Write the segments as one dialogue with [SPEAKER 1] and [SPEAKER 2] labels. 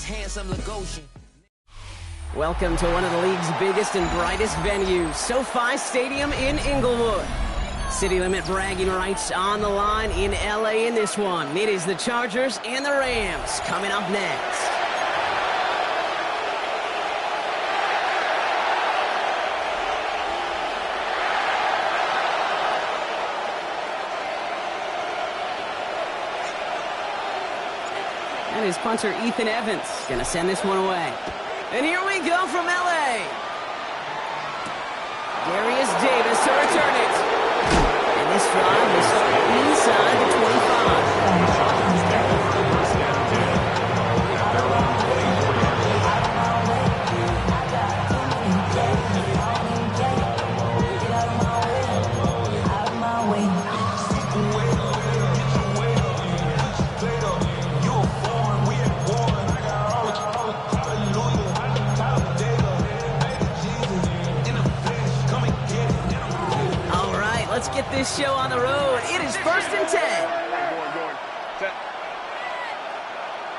[SPEAKER 1] handsome Lagosian.
[SPEAKER 2] Welcome to one of the league's biggest and brightest venues, SoFi Stadium in Inglewood. City limit bragging rights on the line in LA in this one. It is the Chargers and the Rams coming up next. And his punter Ethan Evans gonna send this one away. And here we go from LA. Darius Davis to return it. And this drive will start inside the 25. Let's get this show on the road. It is 1st and 10.
[SPEAKER 3] Set.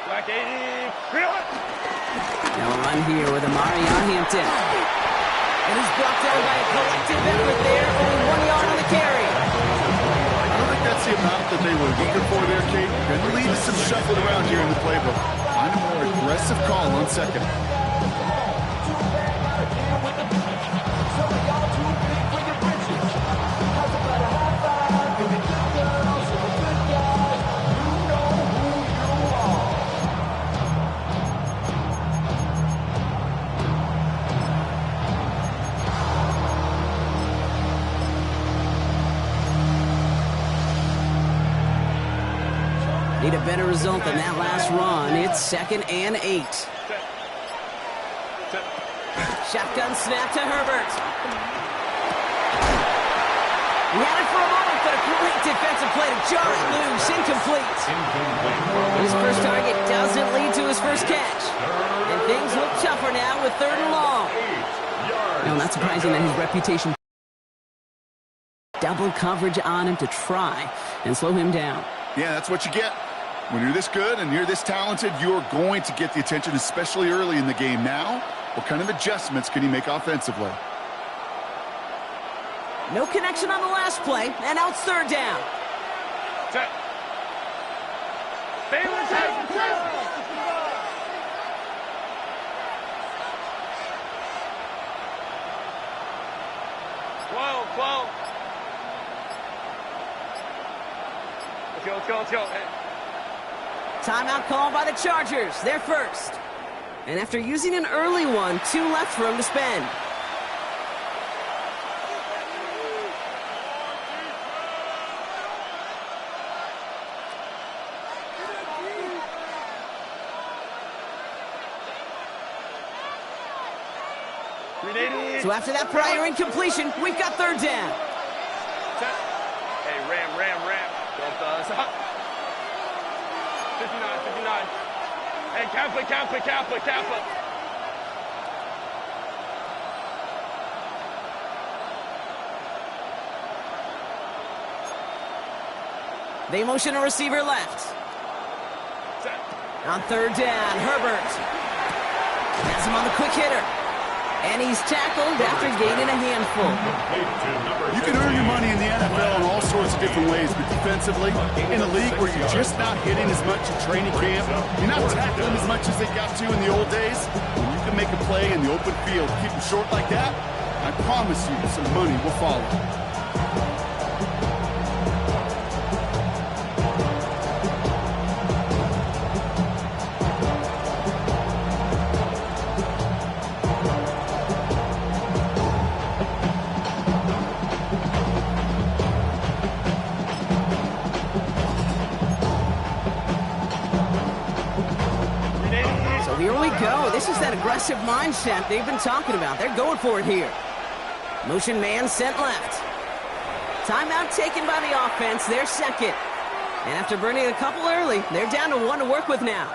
[SPEAKER 3] Black 80.
[SPEAKER 2] Now a run here with Amari on Hampton. And he's brought down by a collective effort there. Only 1 yard on the carry.
[SPEAKER 4] I don't think that's the amount that they were looking for there, Kate. Going to leave some shuffling around here in the playbook. Find a more aggressive call on second.
[SPEAKER 2] Need a better result than that last run. It's 2nd and 8. Shotgun snap to Herbert. He had it for a moment, but a great defensive play to jar it loose. Incomplete. His first target doesn't lead to his first catch. And things look tougher now with 3rd and long. No, not surprising that his reputation double coverage on him to try and slow him down.
[SPEAKER 4] Yeah, that's what you get. When you're this good and you're this talented, you're going to get the attention, especially early in the game. Now, what kind of adjustments can he make offensively?
[SPEAKER 2] No connection on the last play, and now it's 3rd down.
[SPEAKER 3] Set. Bayless has the set. 12. Let's go.
[SPEAKER 2] Timeout called by the Chargers. They're first. And after using an early one, 2 left for him to spend. So after that prior incompletion, we've got 3rd down.
[SPEAKER 3] Set. Hey, Ram. Don't stop. 59. Hey, Kappa.
[SPEAKER 2] They motion a receiver left.
[SPEAKER 3] Set.
[SPEAKER 2] On 3rd down, Herbert has him on the quick hitter. And he's tackled after gaining a handful.
[SPEAKER 4] You can earn your money in the NFL in all sorts of different ways, but defensively, in a league where you're just not hitting as much in training camp, you're not tackling as much as they got to in the old days, when you can make a play in the open field, keep them short like that, I promise you some money will follow.
[SPEAKER 2] Here we go. This is that aggressive mindset they've been talking about. They're going for it here. Motion man sent left. Timeout taken by the offense. They're second. And after burning a couple early, they're down to 1 to work with now.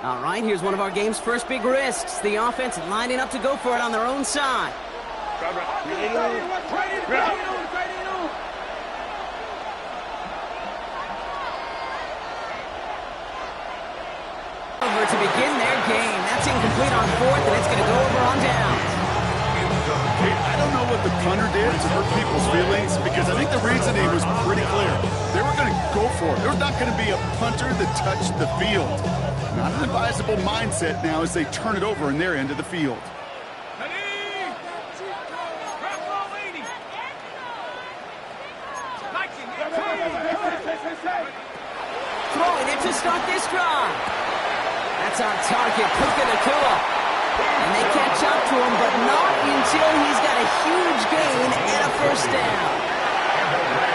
[SPEAKER 2] All right, here's one of our game's first big risks. The offense lining up to go for it on their own side. Over to begin their game. That's incomplete on fourth, and it's going to go over on downs.
[SPEAKER 4] I don't know what the punter did to hurt people's feelings, because I think the reasoning was pretty clear. They were going to go for it. There's not going to be a punter that touched the field. Not an advisable mindset now as they turn it over in their end of the field.
[SPEAKER 2] Throwing it to start this drive. That's on target, Puka Nakua. And they catch up to him, but not until he's got a huge gain and a first down.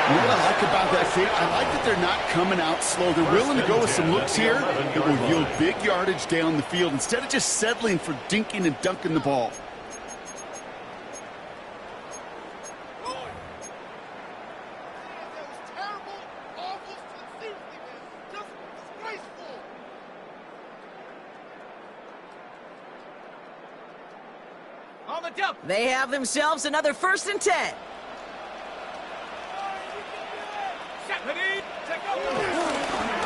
[SPEAKER 4] You know what I like about that, Kate? I like that they're not coming out slow. They're willing to go with some looks here that will yield big yardage down the field instead of just settling for dinking and dunking the ball.
[SPEAKER 2] They have themselves another 1st and 10.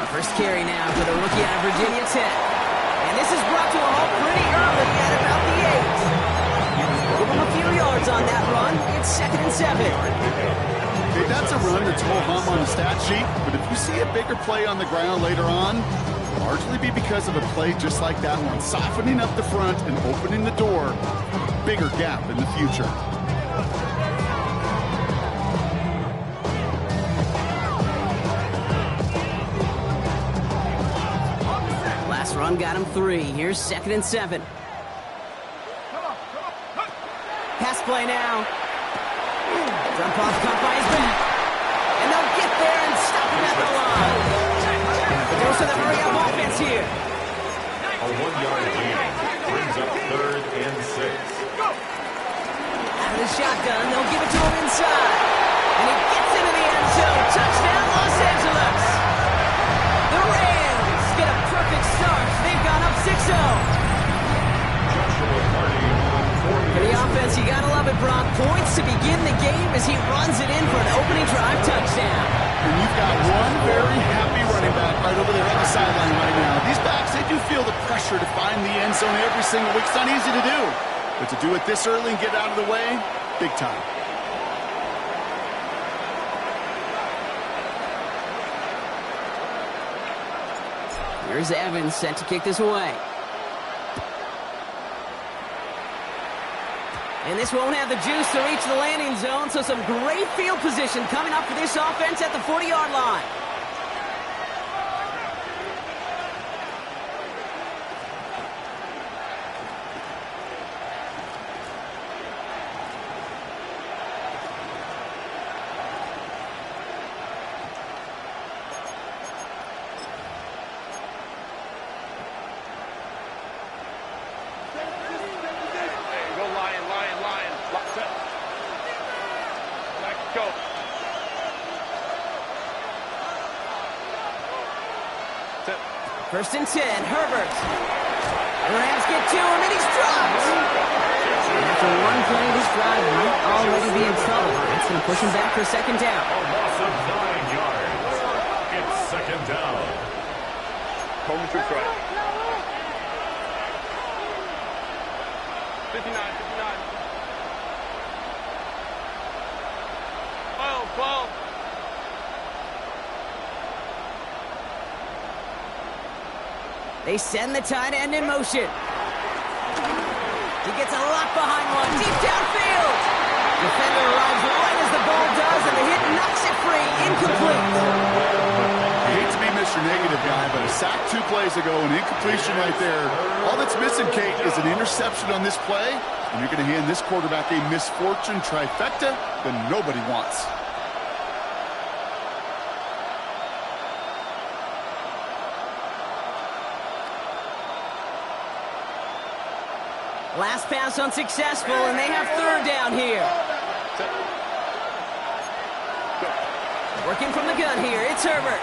[SPEAKER 2] First carry now for the rookie out of Virginia Tech. And this is brought to a halt pretty early at about the 8. Give him a few yards on that run. It's 2nd and 7.
[SPEAKER 4] Okay, that's a run that's ho-hum on the stat sheet, but if you see a bigger play on the ground later on, largely be because of a play just like that one, softening up the front and opening the door for a bigger gap in the future.
[SPEAKER 2] Last run got him 3. Here's 2nd and 7. Pass play now. Dump off caught by his back. And they'll get there and stop him at the line. Goes to the hurry-up offense here.
[SPEAKER 1] A 1-yard gain brings up 3rd and 6.
[SPEAKER 2] Out of the shotgun, they'll give it to him inside. And he gets into the end zone. Touchdown, Los Angeles. The Rams get a perfect start. They've gone up 6-0. For the offense, you gotta love it, Brock. Points to begin the game as he runs it in for an opening drive touchdown.
[SPEAKER 4] And you've got one very happy running back right over there on the sideline right now. These backs, they do feel the pressure to find the end zone every single week. It's not easy to do. But to do it this early and get out of the way, big time.
[SPEAKER 2] Here's Evans set to kick this away. And this won't have the juice to reach the landing zone, so some great field position coming up for this offense at the 40-yard line. First and 10, Herbert. The Rams get to him, and he's dropped. After one play, this drive might already be in trouble. That's going to push him back for 2nd down.
[SPEAKER 1] A loss of 9 yards. It's 2nd down.
[SPEAKER 3] Home to try. 59, 59. 12, 12.
[SPEAKER 2] They send the tight end in motion. He gets a lot behind one, deep downfield. Defender arrives right as the ball does, and the hit knocks it free, incomplete.
[SPEAKER 4] I hate to be Mr. Negative guy, but a sack 2 plays ago, an incompletion right there. All that's missing, Kate, is an interception on this play, and you're going to hand this quarterback a misfortune trifecta that nobody wants.
[SPEAKER 2] Last pass unsuccessful, and they have 3rd down here. Working from the gun here, it's Herbert.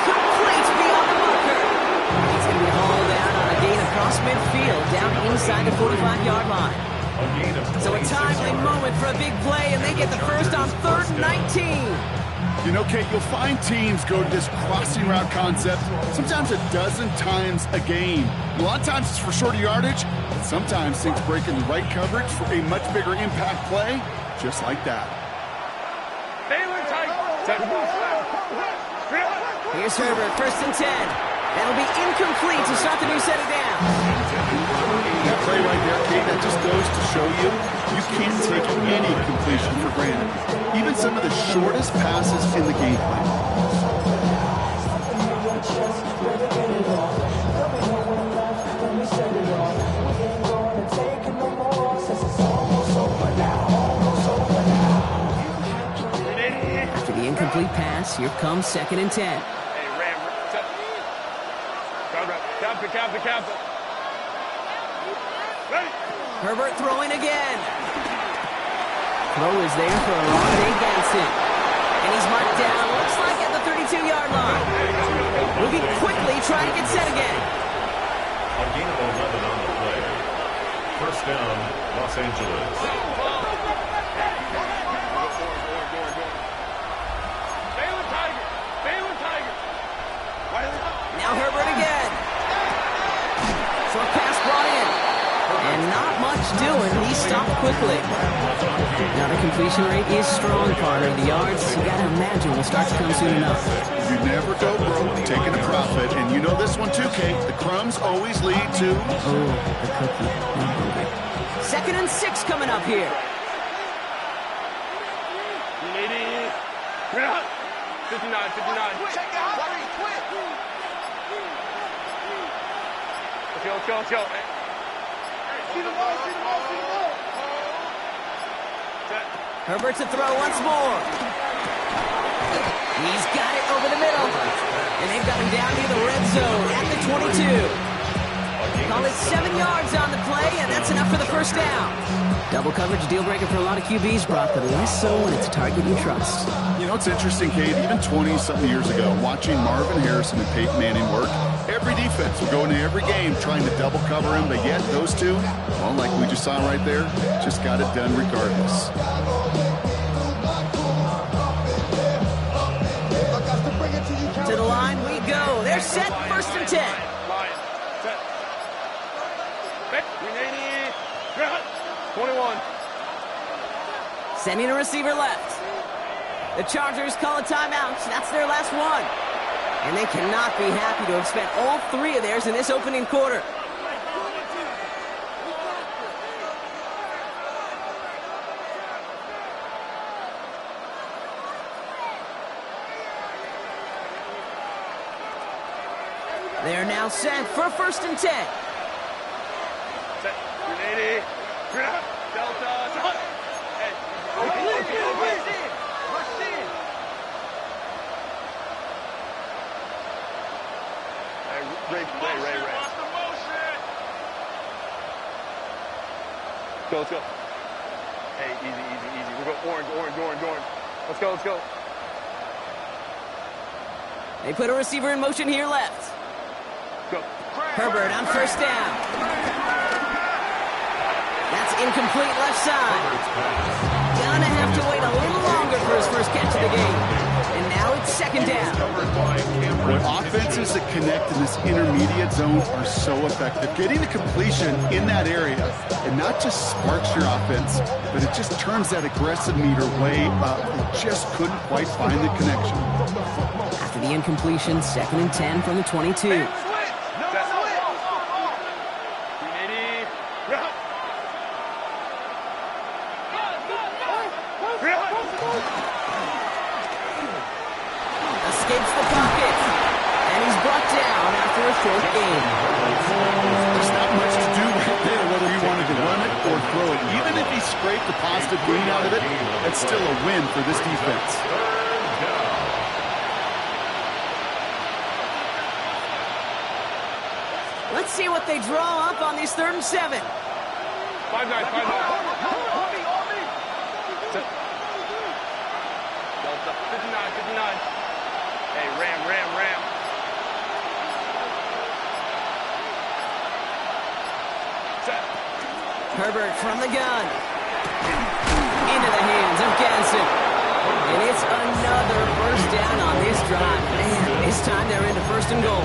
[SPEAKER 2] Complete down inside the 45-yard line. So a timely moment for a big play, and they get the first on 3rd and 19.
[SPEAKER 4] You know, Kate, you'll find teams go to this crossing route concept sometimes a dozen times a game. A lot of times it's for shorter yardage, but sometimes things break in the right coverage for a much bigger impact play, just like that.
[SPEAKER 2] Here's Herbert, 1st and 10. That'll be incomplete to start the new set of downs.
[SPEAKER 4] That play right there, Kate, that just goes to show you can't take any completion for granted. Even some of the shortest passes in the game plan.
[SPEAKER 2] After the incomplete pass, here comes 2nd and 10. Herbert throwing again. Throw is there for a long day Gadsden. And he's marked down, looks like at the 32-yard line. Moving quickly, trying to get set again.
[SPEAKER 1] A gain of 11 on the play. 1st down, Los Angeles.
[SPEAKER 2] Now Herbert again. Short pass brought in. And not much doing. He stopped quickly. Now the completion rate is strong, Carter. The yards, you got to imagine, will start to come soon enough.
[SPEAKER 4] You never go broke taking a profit. And you know this one too, Kate. The crumbs always lead to...
[SPEAKER 2] Oh, the cookie. I'm hungry. 2nd and 6 coming up here.
[SPEAKER 3] 59. Let's go.
[SPEAKER 2] Herbert to throw once more. He's got it over the middle. And they've got him down near the red zone at the 22. Call it 7 yards on the play, and that's enough for the 1st down. Double coverage deal breaker for a lot of QBs, Brock, but less so when it's a target you trust.
[SPEAKER 4] You know, it's interesting, Kate, even 20-something years ago, watching Marvin Harrison and Peyton Manning work, every defense would go into every game trying to double cover him, but yet those two, well, like we just saw right there, just got it done regardless.
[SPEAKER 2] To the line we go. They're set, 1st and 10. Sending a receiver left. The Chargers call a timeout. That's their last one. And they cannot be happy to have spent all 3 of theirs in this opening quarter. They're now set for 1st and 10.
[SPEAKER 3] Set. Delta. Ray. Let's go. Hey, easy. We'll go orange. Let's go.
[SPEAKER 2] They put a receiver in motion here left.
[SPEAKER 3] Go.
[SPEAKER 2] Herbert on 1st down. That's incomplete left side. Gonna have to wait a little longer for his first catch of the game. And now it's 2nd down.
[SPEAKER 4] Offenses that connect in this intermediate zone are so effective. Getting the completion in that area, it not just sparks your offense, but it just turns that aggressive meter way up. It just couldn't quite find the connection.
[SPEAKER 2] After the incompletion, 2nd and 10 from the 22. Escapes the pocket, and he's brought down after a short gain.
[SPEAKER 4] There's not much to do right there, whether he wanted to run it or throw it. Even if he scraped a positive gain out of it, that's still a win for this defense.
[SPEAKER 2] Let's see what they draw up on these 3rd and 7.
[SPEAKER 3] 5-9. Delta. 59. Hey, Ram.
[SPEAKER 2] Herbert from the gun. Into the hands of Ganson. And it's another first down on this drive. Man, this time they're into first and goal.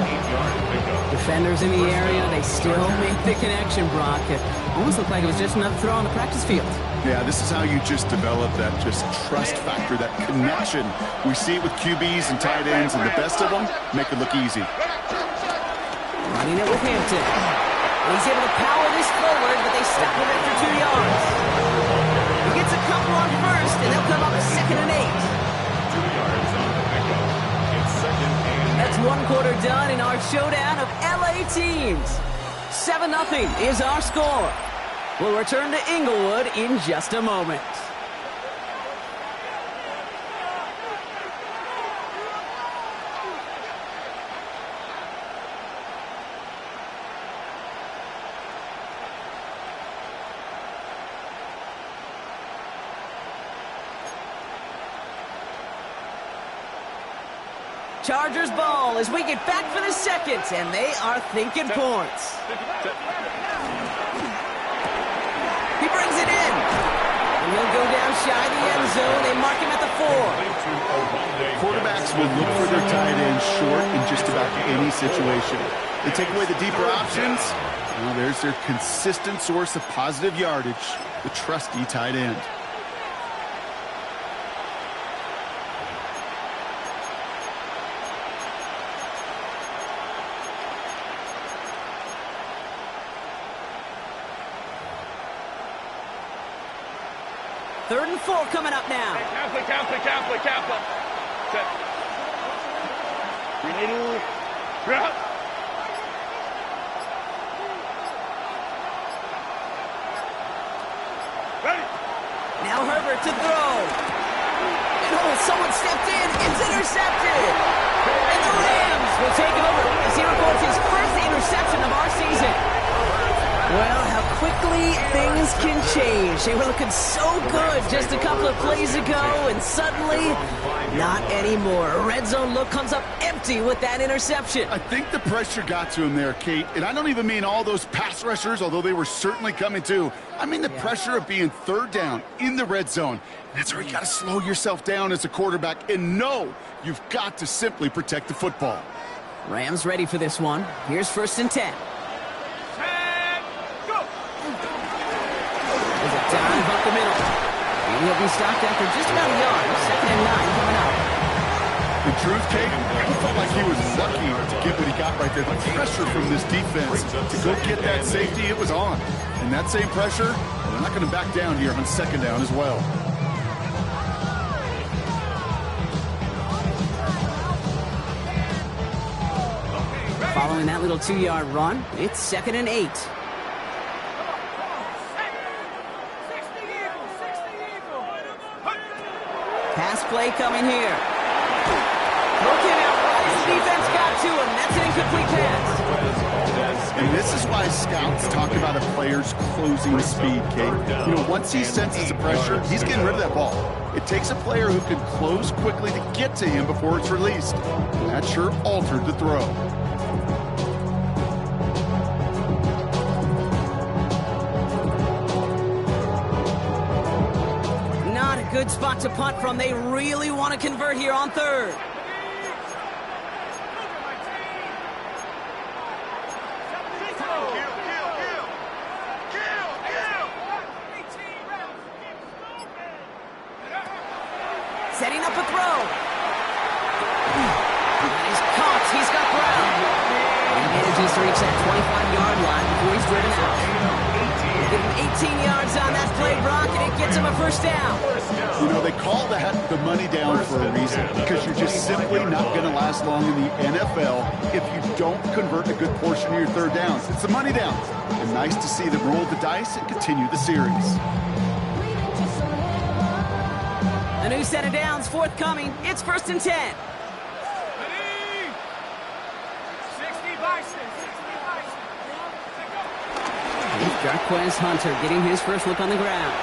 [SPEAKER 2] Defenders in the area, they still make the connection, Brock. It almost looked like it was just another throw on the practice field.
[SPEAKER 4] Yeah, this is how you just develop that just trust factor, that connection. We see it with QBs and tight ends, and the best of them make it look easy.
[SPEAKER 2] Running it with Hampton. He's able to power this forward, but they stop him after 2 yards. He gets a couple on first, and they'll come up with 2nd and 8.
[SPEAKER 1] 2 yards on the pickup. It's 2nd and 8.
[SPEAKER 2] That's 1 quarter done in our showdown of LA teams. 7-0 is our score. We'll return to Inglewood in just a moment. Chargers ball as we get back for the second, and they are thinking points. He brings it in. And he'll go down shy of the end zone. They mark him at the 4.
[SPEAKER 4] Quarterbacks will look for their tight end short in just about any situation. They take away the deeper options. Well, there's their consistent source of positive yardage, the trusty tight end.
[SPEAKER 2] Third and 4 coming up now.
[SPEAKER 3] Kaplan. Set. We need to... Ready.
[SPEAKER 2] Now Herbert to throw. And someone stepped in. It's intercepted. And the Rams will take it over as he records his first interception of our season. Well, how quickly things can change. They were looking so good just a couple of plays ago, and suddenly, not anymore. A red zone look comes up empty with that interception.
[SPEAKER 4] I think the pressure got to him there, Kate. And I don't even mean all those pass rushers, although they were certainly coming too. I mean the pressure of being third down in the red zone. That's where you got to slow yourself down as a quarterback and know you've got to simply protect the football.
[SPEAKER 2] Rams ready for this one. Here's 1st and 10. Dive up the middle. And he'll be stopped after just about a yard. 2nd and 9 coming up.
[SPEAKER 4] The truth, Kate, I felt like he was lucky to get what he got right there. The pressure from this defense to go get that safety, it was on. And that same pressure, well, they're not going to back down here on 2nd down as well.
[SPEAKER 2] Following that little 2-yard run, it's 2nd and 8. Pass play coming here. Looking out right as the defense got to him. That's an incomplete pass.
[SPEAKER 4] And this is why scouts talk about a player's closing speed, Kate. You know, once he senses the pressure, he's getting rid of that ball. It takes a player who can close quickly to get to him before it's released. And that sure altered the throw.
[SPEAKER 2] Good spot to punt from. They really want to convert here on 3rd. Setting up a throw. He's caught. He's got Brown. He manages to reach that 25-yard line before he's driven out. Give him 18 yards on that play, Brock, and it gets him a 1st down.
[SPEAKER 4] You know, they call that the money down for a reason, because you're just simply not going to last long in the NFL if you don't convert a good portion of your 3rd downs. It's the money down. And nice to see them roll the dice and continue the series.
[SPEAKER 2] A new set of downs forthcoming. It's 1st and 10. Jarquez Hunter getting his first look on the ground.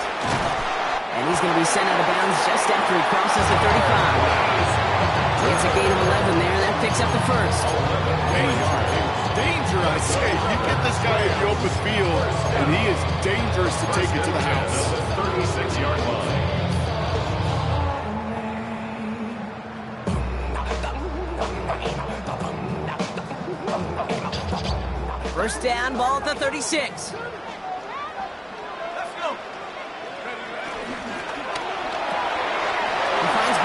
[SPEAKER 2] And he's going to be sent out of bounds just after he crosses the 35. It's a gain of 11 there. That picks up the 1st.
[SPEAKER 4] danger, I say. You get this guy in the open field, and he is dangerous to take it to the house.
[SPEAKER 1] 36-yard line.
[SPEAKER 2] First down, ball at the 36.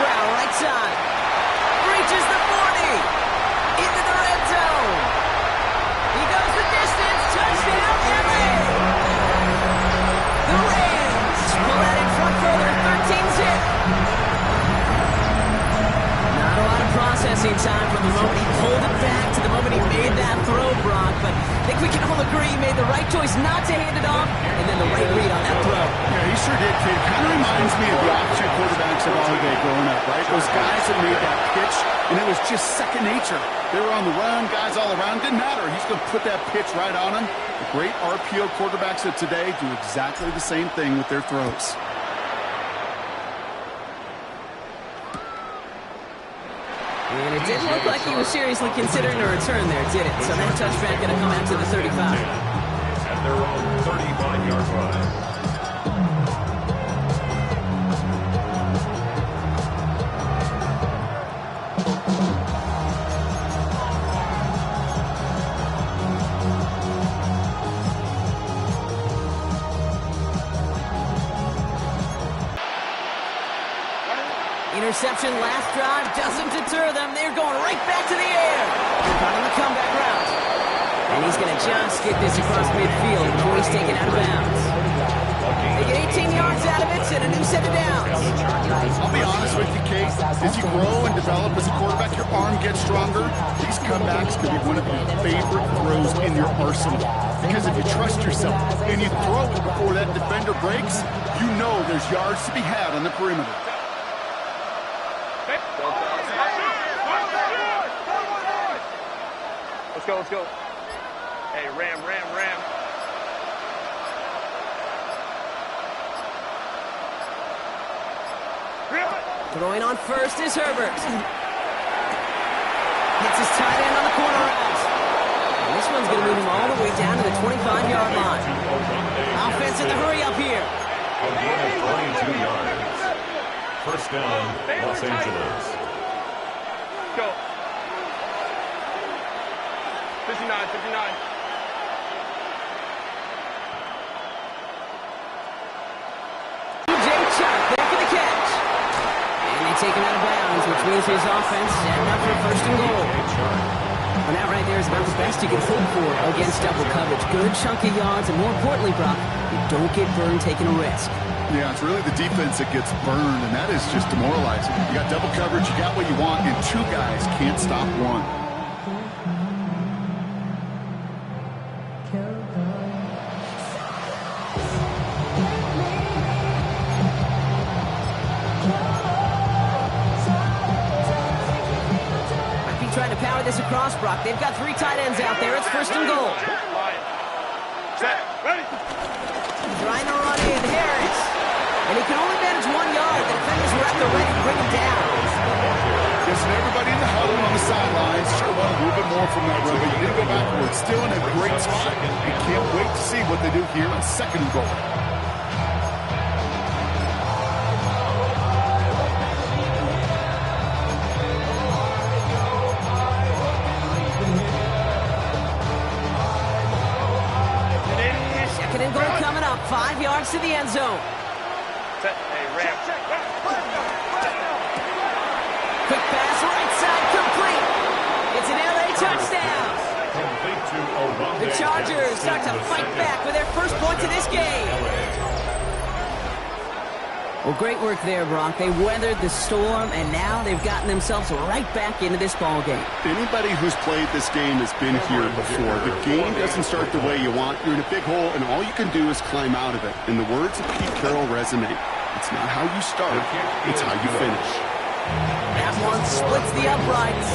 [SPEAKER 2] Right side. Reaches the 40. Into the red zone. He goes the distance. Touchdown, LA. The Rams pull out in front further, 13-zip. Not a lot of processing time from the moment he pulled it back to the moment he made that throw, Brock. But I think we can all agree he made the right choice not to hand it off, and then the right read on that throw.
[SPEAKER 4] Yeah, he sure did, kid. Kind of reminds me of the option quarterbacks of our day growing up, right? Those guys that made that pitch, and it was just second nature. They were on the run, guys all around. Didn't matter. He's going to put that pitch right on him. The great RPO quarterbacks of today do exactly the same thing with their throws.
[SPEAKER 2] And it didn't look like he was seriously considering a return there, did it? So that touchback going to come out to the 35.
[SPEAKER 1] At their own 35-yard line.
[SPEAKER 2] Interception last drive doesn't deter them. They're going right back to the air. They're on the comeback route. And he's going to just get this across midfield before he's taken out of bounds. They get 18 yards out of it and a new set of downs.
[SPEAKER 4] I'll be honest with you, Kate. As you grow and develop as a quarterback, your arm gets stronger. These comebacks can be one of your favorite throws in your arsenal. Because if you trust yourself and you throw it before that defender breaks, you know there's yards to be had on the perimeter.
[SPEAKER 3] Let's go, let's go. Hey, ram.
[SPEAKER 2] Throwing on first is Herbert. Hits his tight end on the corner route. And this one's going to move him all the way down to the 25-yard line. Offense in the hurry up here.
[SPEAKER 1] A gain of 22 yards. First down, Los Angeles.
[SPEAKER 3] Go. 59.
[SPEAKER 2] Taken out of bounds, which means his offense setting up for first and goal. And that right there is about the best you can hope for against double coverage. Good chunk of yards, and more importantly, Brock, you don't get burned taking a risk.
[SPEAKER 4] Yeah, it's really the defense that gets burned, and that is just demoralizing. You got double coverage, you got what you want, and two guys can't stop one.
[SPEAKER 2] Trying to power this across, Brock. They've got three tight ends out there. It's first and goal.
[SPEAKER 3] Set. Ready.
[SPEAKER 2] Trying to run in. Harris. And he can only manage 1 yard. The defenders were at the ready to bring him down.
[SPEAKER 4] Listen, everybody in the huddle on the sidelines sure want a little bit more from that run, but you didn't go backwards. Still in a great spot. You can't wait to see what they do here on second and goal.
[SPEAKER 2] Second and goal coming up. 5 yards to the end zone.
[SPEAKER 3] Set. Hey, ram.
[SPEAKER 2] Quick pass, right side, complete. It's an LA touchdown.
[SPEAKER 1] Complete to Obama.
[SPEAKER 2] The Chargers start to fight back with their first points of this game. Well, great work there, Brock. They weathered the storm, and now they've gotten themselves right back into this ball game.
[SPEAKER 4] Anybody who's played this game has been here before. The game doesn't start the way you want. You're in a big hole, and all you can do is climb out of it. In the words of Pete Carroll resonate, it's not how you start, it's how you finish.
[SPEAKER 2] That one splits the uprights.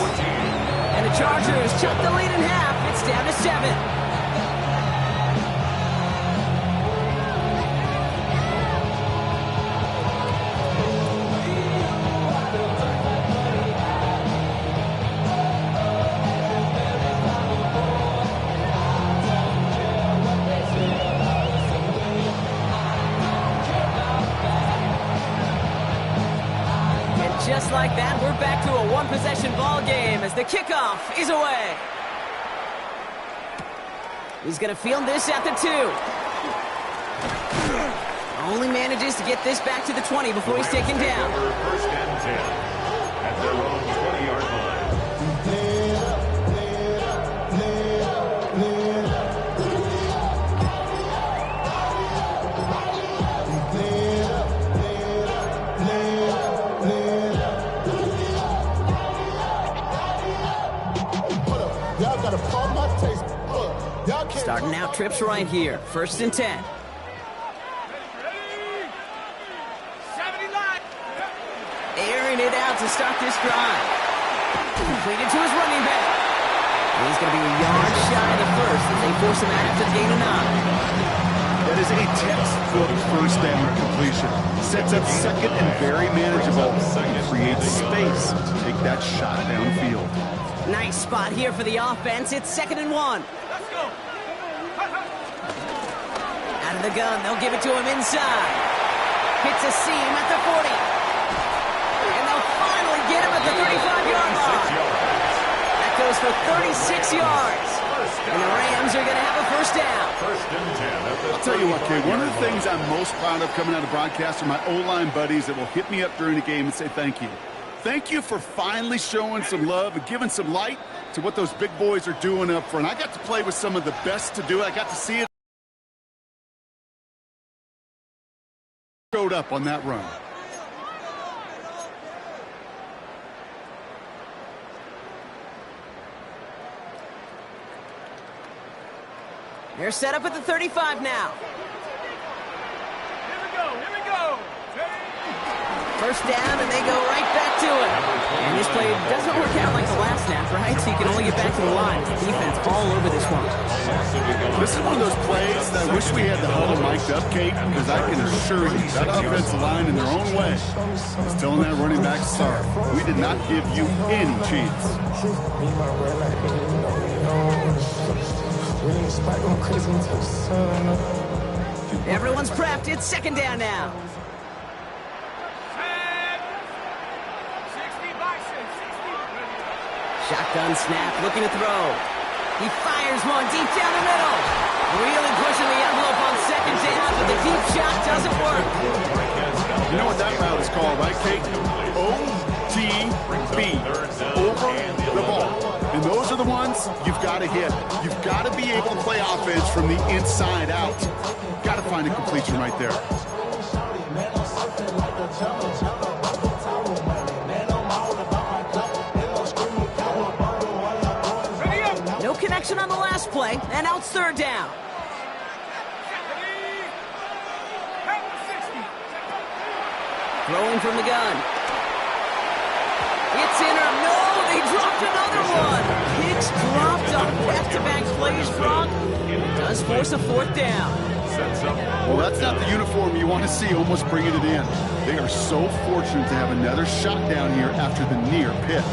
[SPEAKER 2] And the Chargers chop the lead in half. It's down to 7. like that, we're back to a one-possession ball game as the kickoff is away. He's going to field this at the 2. Only manages to get this back to the 20 before he's taken down.
[SPEAKER 1] First and 10 at their own 20-yard line.
[SPEAKER 2] Starting out trips right here. First and 10. Airing it out to start this drive. Completed to his running back. And he's going to be a yard shy of the first as they force him out after the gain of 9.
[SPEAKER 4] That is a textbook first down completion. Sets up second and very manageable. Creates space to take that shot downfield.
[SPEAKER 2] Nice spot here for the offense. It's 2nd and 1.
[SPEAKER 3] Let's go.
[SPEAKER 2] Out of the gun, they'll give it to him inside. Hits a seam at the 40. And they'll finally get him at the 35-yard line. That goes for 36 yards. And the Rams are going to have a first down.
[SPEAKER 1] First and 10.
[SPEAKER 4] I'll tell you what, Kay, one of the things I'm most proud of coming out of broadcast are my O-line buddies that will hit me up during the game and say thank you. Thank you for finally showing some love and giving some light to what those big boys are doing up front. I got to play with some of the best to do it. I got to see it. Showed up on that run.
[SPEAKER 2] They're set up at the 35 now.
[SPEAKER 3] Here we go.
[SPEAKER 2] First down, and they go right back to it. And this play doesn't work out like the last snap, right? So you can only get back to the line. The defense all over this one.
[SPEAKER 4] This is one of those plays that I wish we had the huddle mic'd up, Kate, because I can assure you that offensive line in their own way is telling that running back, sorry, we did not give you any chance.
[SPEAKER 2] Everyone's prepped. It's 2nd down now. Shotgun snap, looking to throw. He fires one deep down the middle. Really pushing the envelope on 2nd down, but the deep shot doesn't work.
[SPEAKER 4] You know what that route is called, right, Kate? OTB, over the ball. And those are the ones you've got to hit. You've got to be able to play offense from the inside out. Got to find a completion right there.
[SPEAKER 2] No connection on the last play, and now it's 3rd down. Throwing from the gun. It's in or no, they dropped another one. Hicks dropped on back-to-back plays, Brock. Does force a 4th down.
[SPEAKER 4] Well, that's not the uniform you want to see almost bringing it in. They are so fortunate to have another shot down here after the near pick.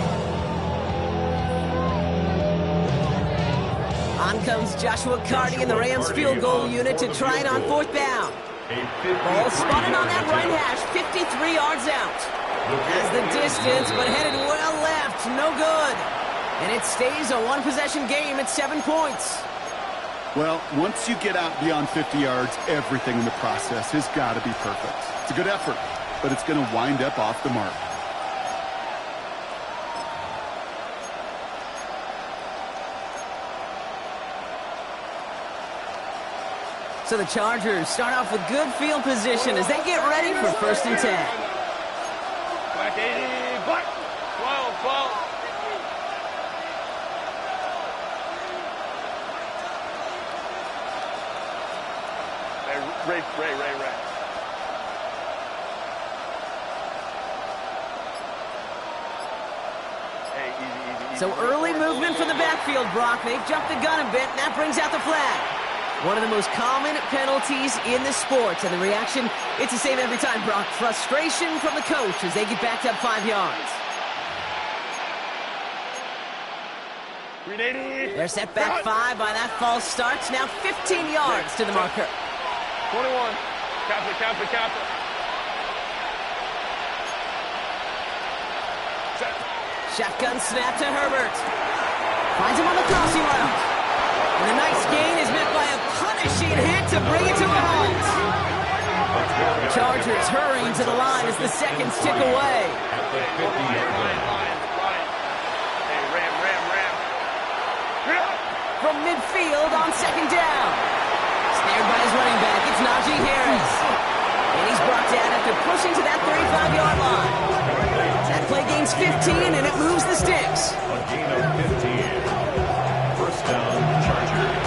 [SPEAKER 2] On comes Joshua Carty in the Rams field goal unit to try it on 4th down. Ball spotted on that right hash, 53 yards out. Has the distance, but headed well left, no good. And it stays a one-possession game at 7 points.
[SPEAKER 4] Well, once you get out beyond 50 yards, everything in the process has got to be perfect. It's a good effort, but it's going to wind up off the mark.
[SPEAKER 2] So the Chargers start off with good field position as they get ready for 1st and 10.
[SPEAKER 3] Back 80, back. 12. Hey, Ray. Hey, easy.
[SPEAKER 2] So early movement from the backfield, Brock. They've jumped the gun a bit, and that brings out the flag. One of the most common penalties in the sport, and the reaction, it's the same every time, Brock. Frustration from the coach as they get backed up 5 yards. They're set back 5 by that false start. Now 15 yards to the marker.
[SPEAKER 3] 21. Cap it.
[SPEAKER 2] Shotgun snap to Herbert. Finds him on the crossing route. And the nice gain is met by a punishing hit to bring it to a halt. Chargers hurrying to the line as the seconds tick away. From midfield on second down. Snared by his running back, it's Najee Harris. And he's brought down after pushing to that 35-yard line. That play gains 15, and it moves the sticks.
[SPEAKER 1] A gain of 15. First down, Chargers.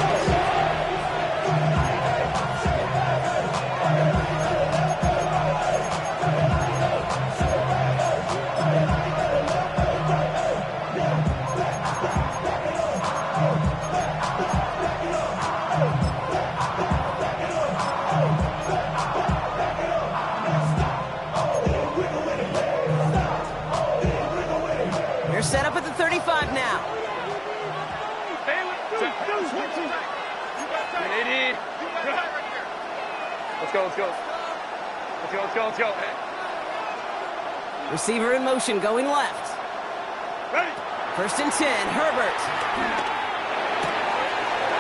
[SPEAKER 2] They're set up at the 35 now.
[SPEAKER 3] Let's go.
[SPEAKER 2] Receiver in motion, going left.
[SPEAKER 3] Ready.
[SPEAKER 2] First and 10, Herbert.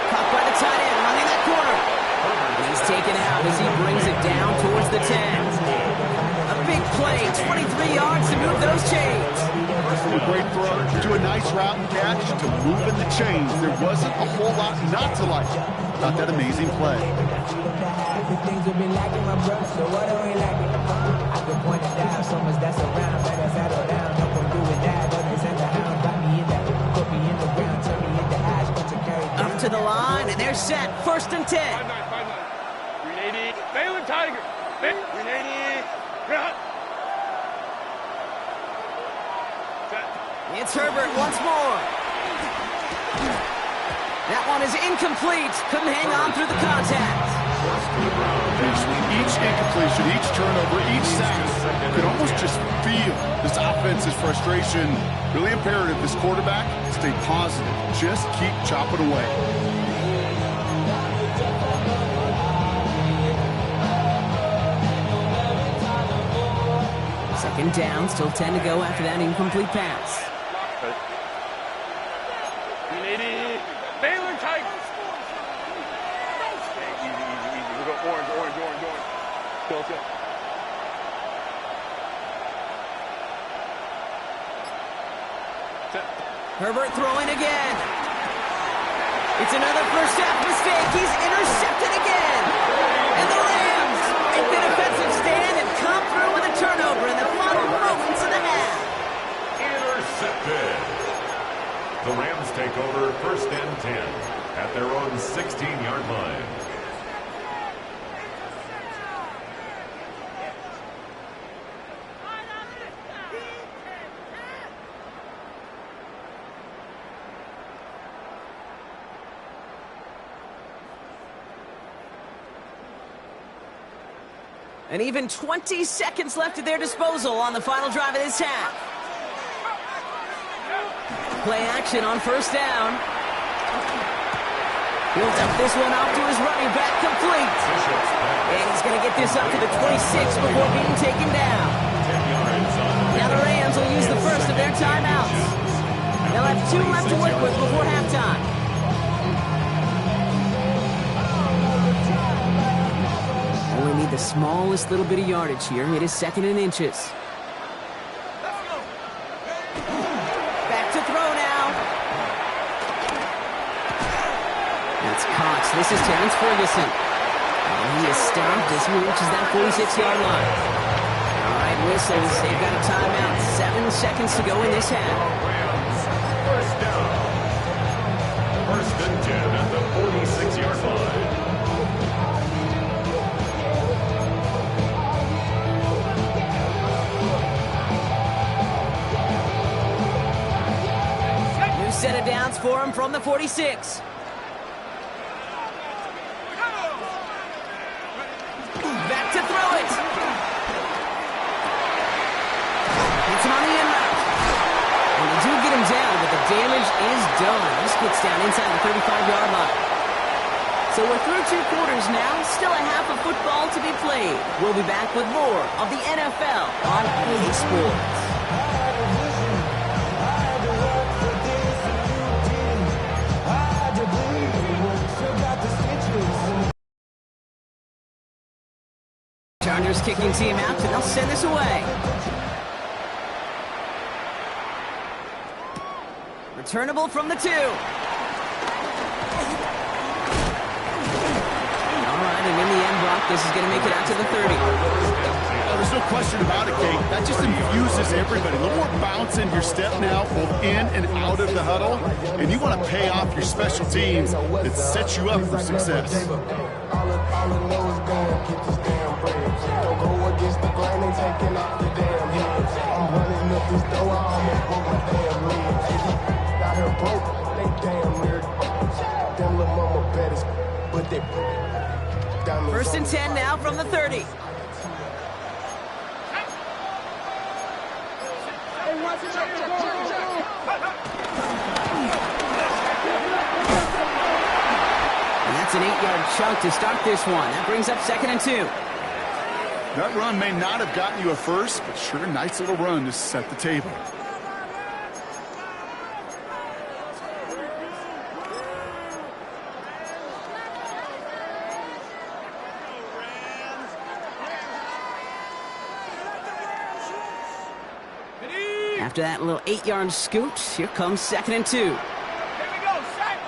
[SPEAKER 2] Caught by the tight end, running that corner. And he's taken out as he brings it down towards the 10. A big play, 23 yards to move those chains.
[SPEAKER 4] A great throw to a nice route and catch to move in the chains. There wasn't a whole lot not to like about that amazing play.
[SPEAKER 5] The things have been lacking, my brother, so what are we lacking? I could point it down, so much that's around, better settle down, no one doing that, others and the hound, got me in that, put me in the ground, turn me into ash, but you carry down.
[SPEAKER 2] Up to the line, and they're set, first and 10.
[SPEAKER 3] 380, Balin Tiger, 380,
[SPEAKER 2] It's Herbert once more. That one is incomplete, couldn't hang on through the contact.
[SPEAKER 4] Each incompletion, each turnover, each sack, you could almost just feel this offense's frustration. Really imperative, this quarterback, stay positive. Just keep chopping away.
[SPEAKER 2] Second down, still 10 to go after that incomplete pass.
[SPEAKER 3] 380, Balin Tigers. Easy. We'll go orange. Let's go.
[SPEAKER 2] Herbert throwing again. It's another first half mistake. He's intercepted again. And the Rams make the defensive stand and come through with a turnover in the final moments of the half.
[SPEAKER 1] Intercepted. The Rams take over first and 10 at their own 16-yard line.
[SPEAKER 2] And even 20 seconds left at their disposal on the final drive of this half. Play action on first down. He'll dump this one off to his running back, complete. And he's going to get this up to the 26 before being taken down. Now the Rams will use the first of their timeouts. They'll have 2 left to work with before halftime. Only need the smallest little bit of yardage here. It is second and inches. Back to throw now. That's Cox. This is Terrence Ferguson. And he is stopped as he reaches that 46-yard line. All right, whistles. They've got a timeout. 7 seconds to go in this half.
[SPEAKER 1] First down. First and 10 at the 46-yard line.
[SPEAKER 2] Set of downs for him from the 46. Back to throw it. Hits him on the end route. And they do get him down, but the damage is done. This gets down inside the 35-yard line. So we're through 2 quarters now. Still a half of football to be played. We'll be back with more of the NFL on EA Sports. first kicking team out, and they'll send this away. Returnable from the 2. All right, and in the end, Brock, this is going to make it out to the 30.
[SPEAKER 4] Oh, there's no question about it, Kate. That just infuses everybody. A little more bounce in your step now, both in and out of the huddle. And you want to pay off your special teams that sets you up for success.
[SPEAKER 6] All I know is damn, get this damn bread. Don't go against the grain, they taking off the damn heads. I'm running up this door, I almost broke my damn legs. Got her broke, they damn weird. Them little mama betters, but they
[SPEAKER 2] First and 10 now from the 30. And that's an 8-yard chunk to start this one. That brings up 2nd and 2.
[SPEAKER 4] That run may not have gotten you a first, but sure, a nice little run to set the table.
[SPEAKER 2] After that little 8-yard scoot, here comes 2nd and 2.
[SPEAKER 3] Here we go, set.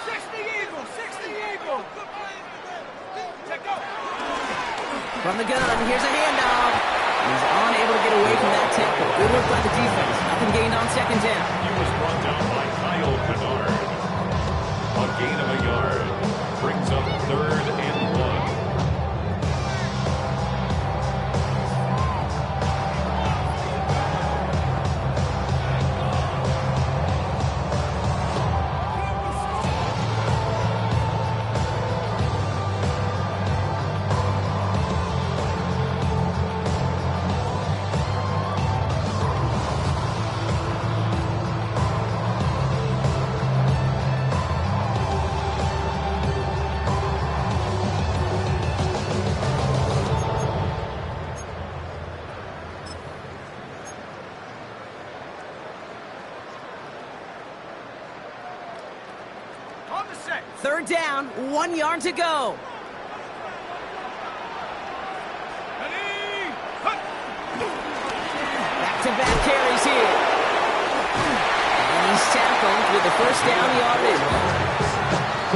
[SPEAKER 3] 60 Eagle, 60 Eagle. Check go.
[SPEAKER 2] From the gun, here's a handoff. He's unable to get away from that tackle. Good work by the defense. Nothing gained on 2nd down.
[SPEAKER 1] He was brought down by Kyle Kennard. A gain of a yard brings up 3rd and 1.
[SPEAKER 3] On the set.
[SPEAKER 2] 3rd down, 1 yard to go.
[SPEAKER 3] Ready. Hut.
[SPEAKER 2] Back-to-back carries here. And he's tackled with the first down yardage.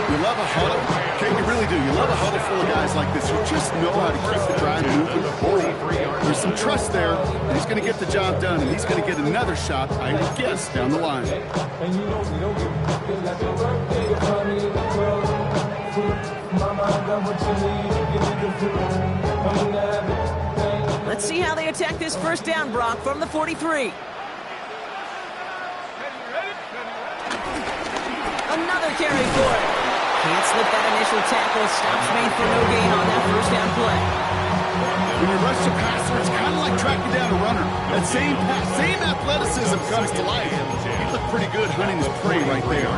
[SPEAKER 4] You love a huddle. Kate, you really do. You love a huddle full of guys like this who just know how to keep the drive moving forward. There's some trust there. He's going to get the job done, and he's going to get another shot, I would guess, down the line.
[SPEAKER 6] And you know we don't give like your birthday, party in the club. Mama, I got what you need. Give me the food. I'm in the habit.
[SPEAKER 2] Let's see how they attack this first down, Brock, from the 43. Another carry for it. Can't slip that initial tackle. Stops made for no gain on that first down play.
[SPEAKER 4] When you rush the passer, it's kind of like tracking down a runner. That same athleticism comes to life. He looked pretty good hunting his prey right there.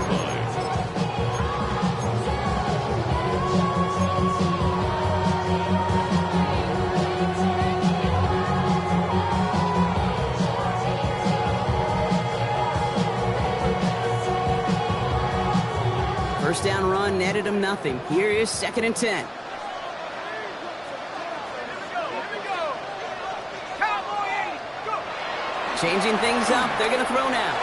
[SPEAKER 2] First down run netted him nothing. Here is 2nd and 10. Changing things up. They're going to throw now.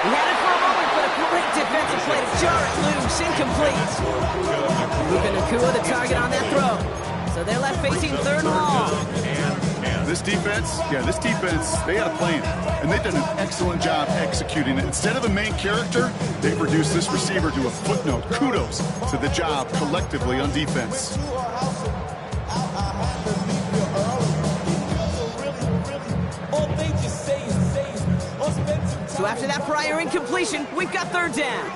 [SPEAKER 2] He had it for a moment, but a great defensive play to jar it loose. Incomplete. Luka Nakua, the target on that throw. So they're left facing 3rd and long.
[SPEAKER 4] This defense, they had a plan. And they've done an excellent job executing it. Instead of a main character, they've reduced this receiver to a footnote. Kudos to the job collectively on defense.
[SPEAKER 2] So after that prior incompletion, we've got 3rd down.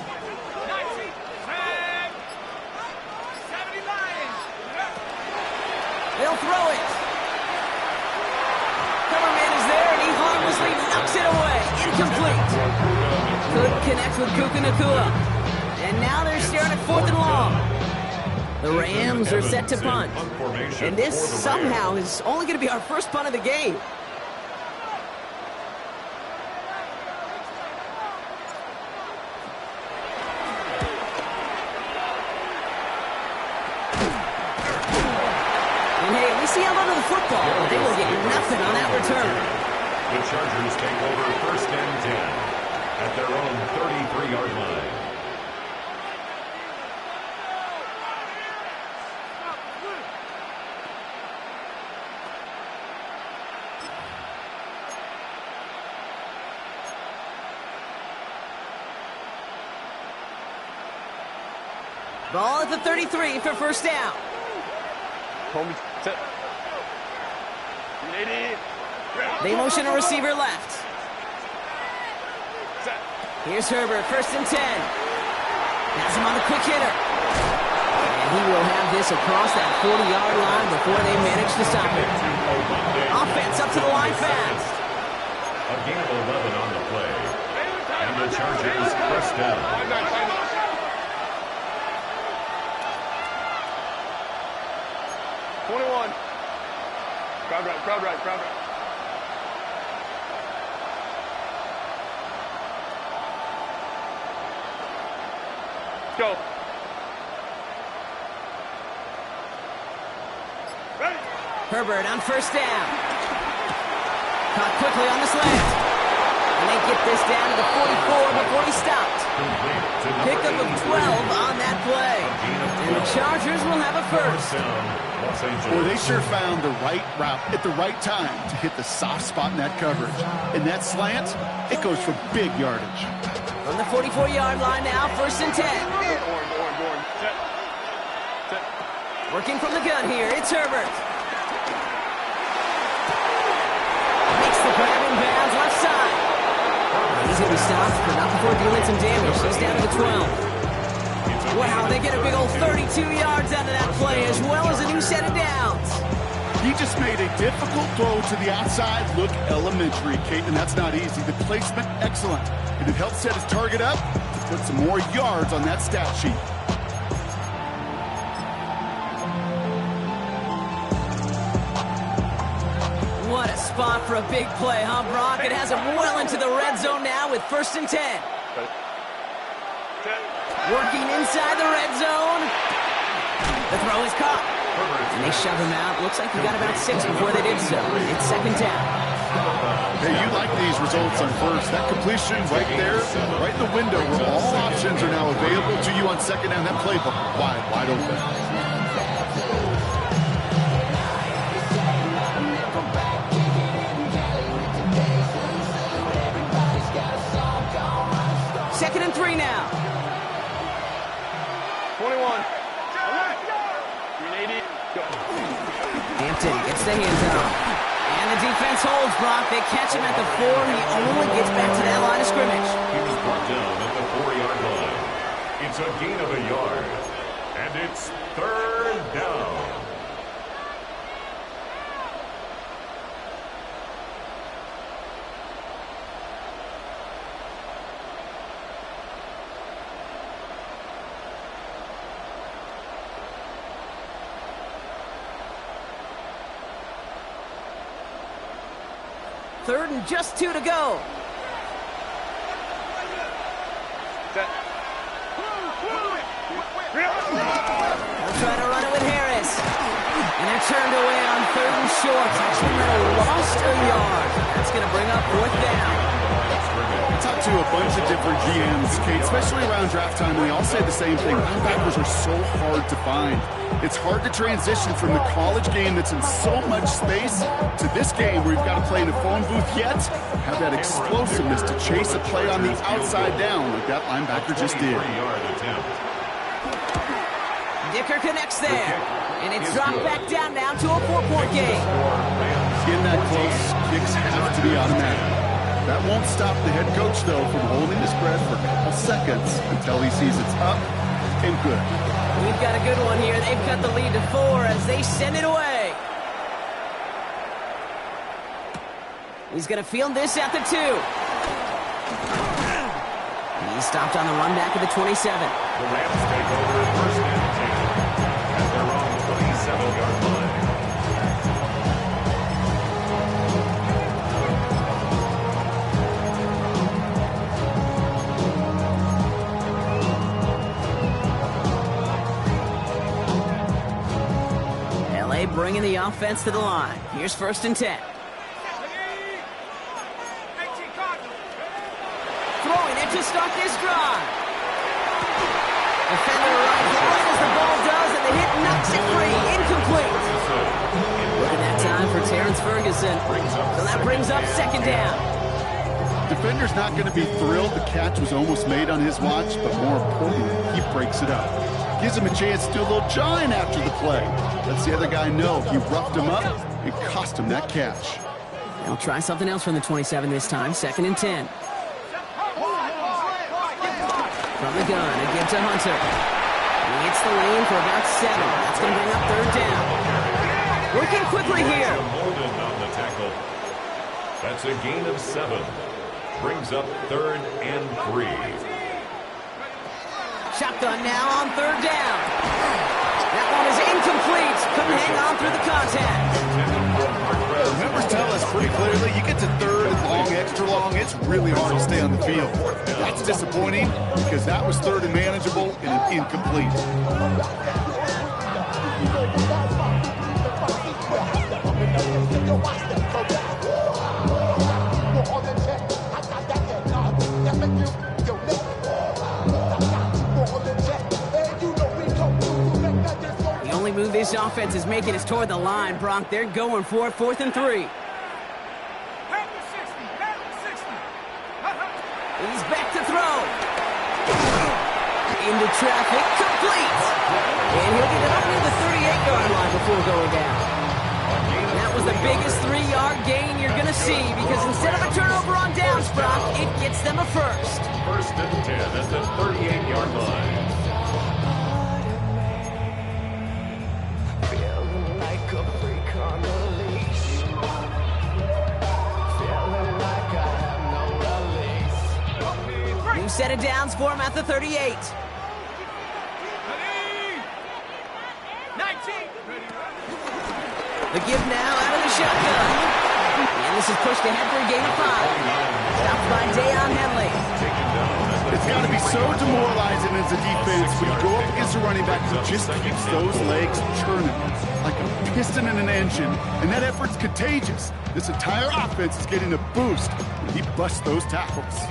[SPEAKER 2] They'll throw it. Coverman is there, and he harmlessly knocks it away. Incomplete. Couldn't connect with Luka Nakua. And now they're staring at 4th and long. The Rams are set to punt. And this somehow is only going to be our first punt of the game. football. They will get nothing on that return.
[SPEAKER 1] The Chargers take over 1st and 10 at their own 33-yard line.
[SPEAKER 2] Ball at the 33 for first down.
[SPEAKER 3] Homie, set.
[SPEAKER 2] They motion a receiver left.
[SPEAKER 3] Set.
[SPEAKER 2] Here's Herbert, 1st and 10. Has him on the quick hitter. And he will have this across that 40-yard line before they manage to stop it. Offense up to the line fast.
[SPEAKER 1] A gain of 11 on the play. And the Chargers first down.
[SPEAKER 3] 21. Crowd right, crowd right, crowd right. Go. Ready.
[SPEAKER 2] Herbert on first down. Caught quickly on the slant. And they get this down to the 44 before he stopped. Pickup of 12 on that play. And the Chargers will have a first.
[SPEAKER 4] Boy, they sure found the right route at the right time to hit the soft spot in that coverage. And that slant, it goes for big yardage.
[SPEAKER 2] From the 44-yard line now, 1st and 10.
[SPEAKER 3] Orange. Set. Set.
[SPEAKER 2] Working from the gun here, it's Herbert. Makes the grab in bounds left side. He's going to be stopped, but not before dealing some damage. He's down to the 12. Wow, they get a big old 32 yards out of that play, as well as a new set of downs.
[SPEAKER 4] He just made a difficult throw to the outside look elementary, Kate, and that's not easy. The placement, excellent. And it helped set his target up to put some more yards on that stat sheet.
[SPEAKER 2] What a spot for a big play, huh, Brock? It has him well into the red zone now with 1st and 10. Working inside the red zone. The throw is caught. And they shove him out. Looks like he got about 6 before they did so. It's 2nd down.
[SPEAKER 4] Hey, you like these results on first. That completion right there, right in the window where all options are now available to you on 2nd down. That playbook wide open.
[SPEAKER 2] Second and 3 now.
[SPEAKER 3] 21. 380. Go.
[SPEAKER 2] Hampton gets the hands up. And the defense holds, Brock. They catch him at the 4. He only gets back to that line of scrimmage.
[SPEAKER 1] He was brought down at the 4-yard line. It's a gain of a yard. And it's 3rd down.
[SPEAKER 2] Third and just 2 to go.
[SPEAKER 3] Set.
[SPEAKER 2] They'll try to run it with Harris. And they're turned away on 3rd and short. Actually might have lost a yard. That's going to bring up 4th down.
[SPEAKER 4] I talked to a bunch of different GMs, Kate, especially around draft time, and they all say the same thing. Linebackers are so hard to find. It's hard to transition from the college game that's in so much space to this game where you've got to play in a phone booth, yet have that explosiveness to chase a play on the outside down like that linebacker just did.
[SPEAKER 2] Dicker connects there. And it's dropped back down now to a 4-point game.
[SPEAKER 4] In that close, kicks have to be automatic. That won't stop the head coach, though, from holding his breath for a couple seconds until he sees it's up and good.
[SPEAKER 2] We've got a good one here. They've cut the lead to 4 as they send it away. He's going to field this at the 2. He's stopped on the run back at the 27.
[SPEAKER 1] The Rams take over 1st and 10 at their own 27-yard line.
[SPEAKER 2] bringing the offense to the line. Here's 1st and 10. Throwing it to start this drive. Defender right hand as the ball does, and the hit knocks it free. Incomplete. Look at that time for Terrence Ferguson. So that brings up 2nd down.
[SPEAKER 4] Defender's not going to be thrilled the catch was almost made on his watch, but more importantly, he breaks it up. Gives him a chance to do a little jawing after the play. Lets the other guy know he roughed him up and cost him that catch.
[SPEAKER 2] They'll try something else from the 27 this time. 2nd and 10. From the gun, it gives to Hunter. He hits the lane for about 7. That's going to bring up 3rd down. Working quickly here.
[SPEAKER 1] Holden on the tackle. That's a gain of 7. Brings up 3rd and 3.
[SPEAKER 2] Shotgun now on 3rd down. That one is incomplete. Couldn't hang on through the contact.
[SPEAKER 4] The numbers tell us pretty clearly, you get to 3rd and long, extra long, it's really hard to stay on the field. That's disappointing because that was 3rd and manageable and an incomplete.
[SPEAKER 2] The only move this offense is making is toward the line, Bronk. They're going for it. 4th and 3. He's back to throw. Into traffic, complete. And he'll get it up near the 38-yard line before going down. That was the biggest 3-yard gain you're going to see because instead of a turnover on downs, Brock, it gets them a first.
[SPEAKER 1] 1st and 10 at the 38-yard line.
[SPEAKER 6] Feeling like a freak on a leash. Feeling like I have no release.
[SPEAKER 2] New set of downs for him at the 38.
[SPEAKER 3] 19.
[SPEAKER 2] The give now out of the shotgun. And this is pushed ahead for a gain of 5. Stopped by Deion Henley.
[SPEAKER 4] It's got to be so demoralizing as a defense when you go up against a running back who just keeps those legs churning like a piston in an engine, and that effort's contagious. This entire offense is getting a boost when he busts those tackles.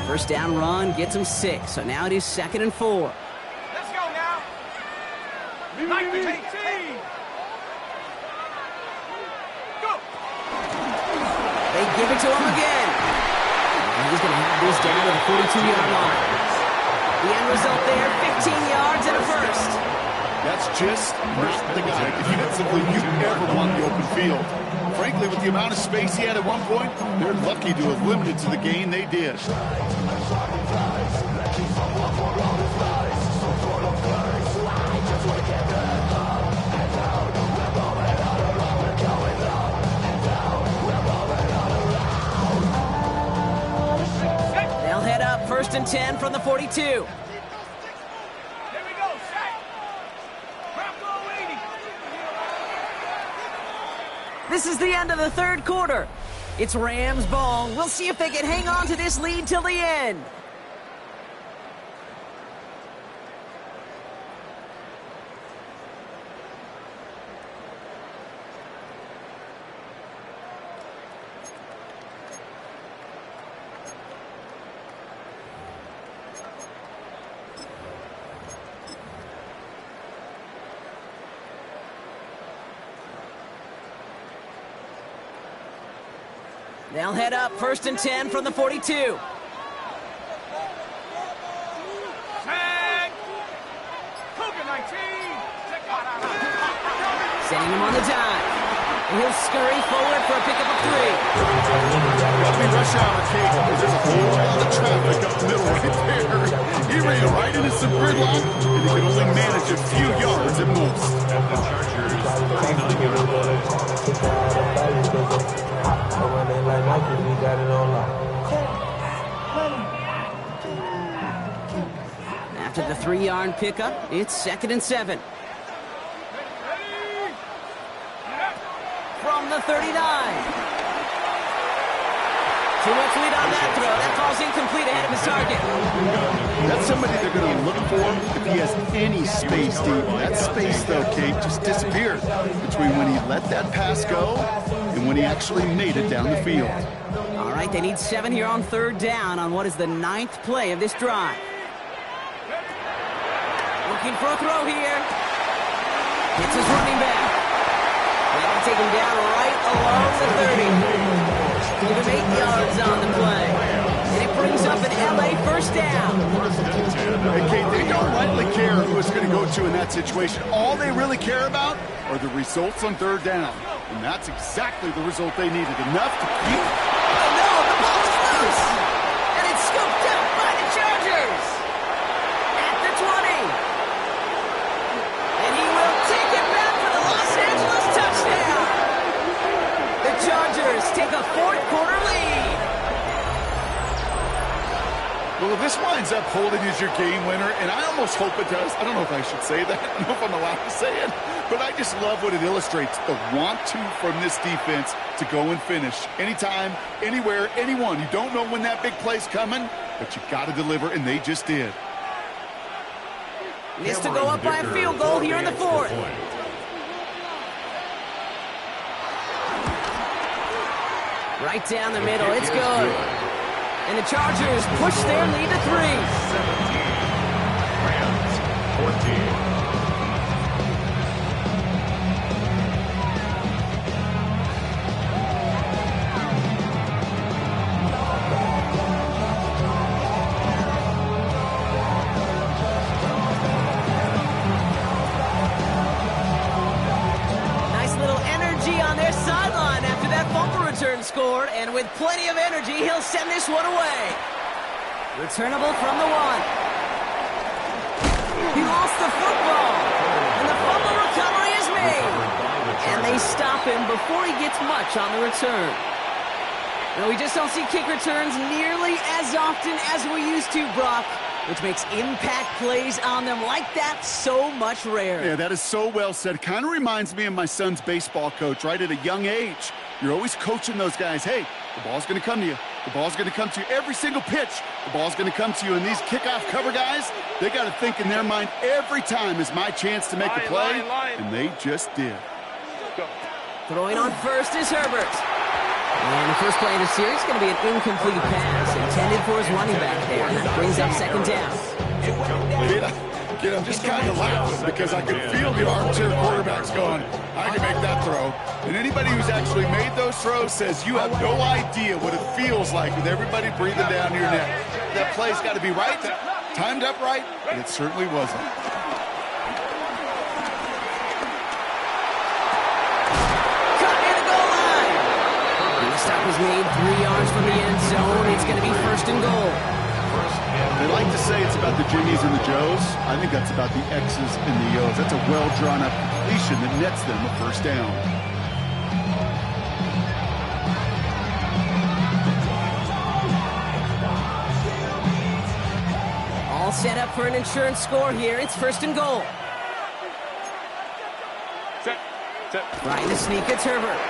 [SPEAKER 2] First down run gets him 6. So now it is 2nd and 4.
[SPEAKER 3] Let's go now. 19. Go.
[SPEAKER 2] They give it to him again. And he's going to have this down to the 42-yard line. The end result there, 15 yards and a first.
[SPEAKER 4] That's just not the guy defensively you ever want in the open field. Frankly, with the amount of space he had at one point, they're lucky to have limited to the gain they did.
[SPEAKER 2] They'll head up 1st and 10 from the 42.
[SPEAKER 3] Here we go. Set. Bravo 80.
[SPEAKER 2] This is the end of the 3rd quarter. It's Rams ball. We'll see if they can hang on to this lead till the end. They'll head up 1st and 10 from the 42.
[SPEAKER 3] Tag. Cougar 19.
[SPEAKER 2] Sending him on the dime. And he'll scurry forward for a pickup of 3.
[SPEAKER 4] Let me rush out of Kate because there's a whole lot of traffic up the middle right there. He ran right into some gridlock, and he could only manage a few yards at most.
[SPEAKER 1] At the Chargers' 39-yard line.
[SPEAKER 2] After the 3-yard pickup, it's 2nd and 7. From the 39. Too much lead on that throw. That falls incomplete ahead of his target.
[SPEAKER 4] That's somebody they're going to look for if he has any space deep. That space, though, Kate, just disappeared between when he let that pass go and when he actually made it down the field.
[SPEAKER 2] All right, they need 7 here on 3rd down on what is the 9th play of this drive. Looking for a throw here. Hits his running back. They're going to take him down right along the 30. Give him 8 yards on the play. And it brings up an LA first down.
[SPEAKER 4] Hey, Kate, they don't rightly care who it's going to go to in that situation. All they really care about are the results on 3rd down. And that's exactly the result they needed. Enough to keep...
[SPEAKER 2] Oh, no, the ball is loose. And it's scooped up by the Chargers. At the 20. And he will take it back for the Los Angeles touchdown. The Chargers take a 4th quarter lead.
[SPEAKER 4] Well, if this winds up holding as your game winner, and I almost hope it does. I don't know if I should say that. I don't know if I'm allowed to say it. But I just love what it illustrates, the want-to from this defense to go and finish. Anytime, anywhere, anyone. You don't know when that big play's coming, but you got to deliver, and they just did.
[SPEAKER 2] Missed to go up by a field goal here in the 4th. Right down the middle, it's good. And the Chargers push their lead to 3.
[SPEAKER 1] 17. Rams, 14.
[SPEAKER 2] Scored, and with plenty of energy, he'll send this one away. Returnable from the 1. He lost the football, and the fumble recovery is made. And they stop him before he gets much on the return. Now, we just don't see kick returns nearly as often as we used to, Brock, which makes impact plays on them like that so much rarer.
[SPEAKER 4] Yeah, that is so well said. Kind of reminds me of my son's baseball coach, right? At a young age, you're always coaching those guys. Hey, the ball's going to come to you. The ball's going to come to you every single pitch. The ball's going to come to you. And these kickoff cover guys, they got to think in their mind every time is my chance to make a play. And they just did.
[SPEAKER 2] Throwing on first is Herbert. And the first play of the series is going to be an incomplete pass intended for his running back there. And that brings up 2nd down.
[SPEAKER 4] Kid, I'm just kind of laughing because I can feel the armchair quarterbacks going, I can make that throw. And anybody who's actually made those throws says you have no idea what it feels like with everybody breathing down your neck. That play's got to be right, timed up right, and it certainly wasn't.
[SPEAKER 2] Stop is made 3 yards from the end zone. It's going to be 1st and goal.
[SPEAKER 4] They like to say it's about the Jimmies and the Joes. I think that's about the X's and the O's. That's a well-drawn-up completion that nets them a 1st down.
[SPEAKER 2] All set up for an insurance score here. It's 1st and goal.
[SPEAKER 3] Set.
[SPEAKER 2] Trying to sneak it's Herbert.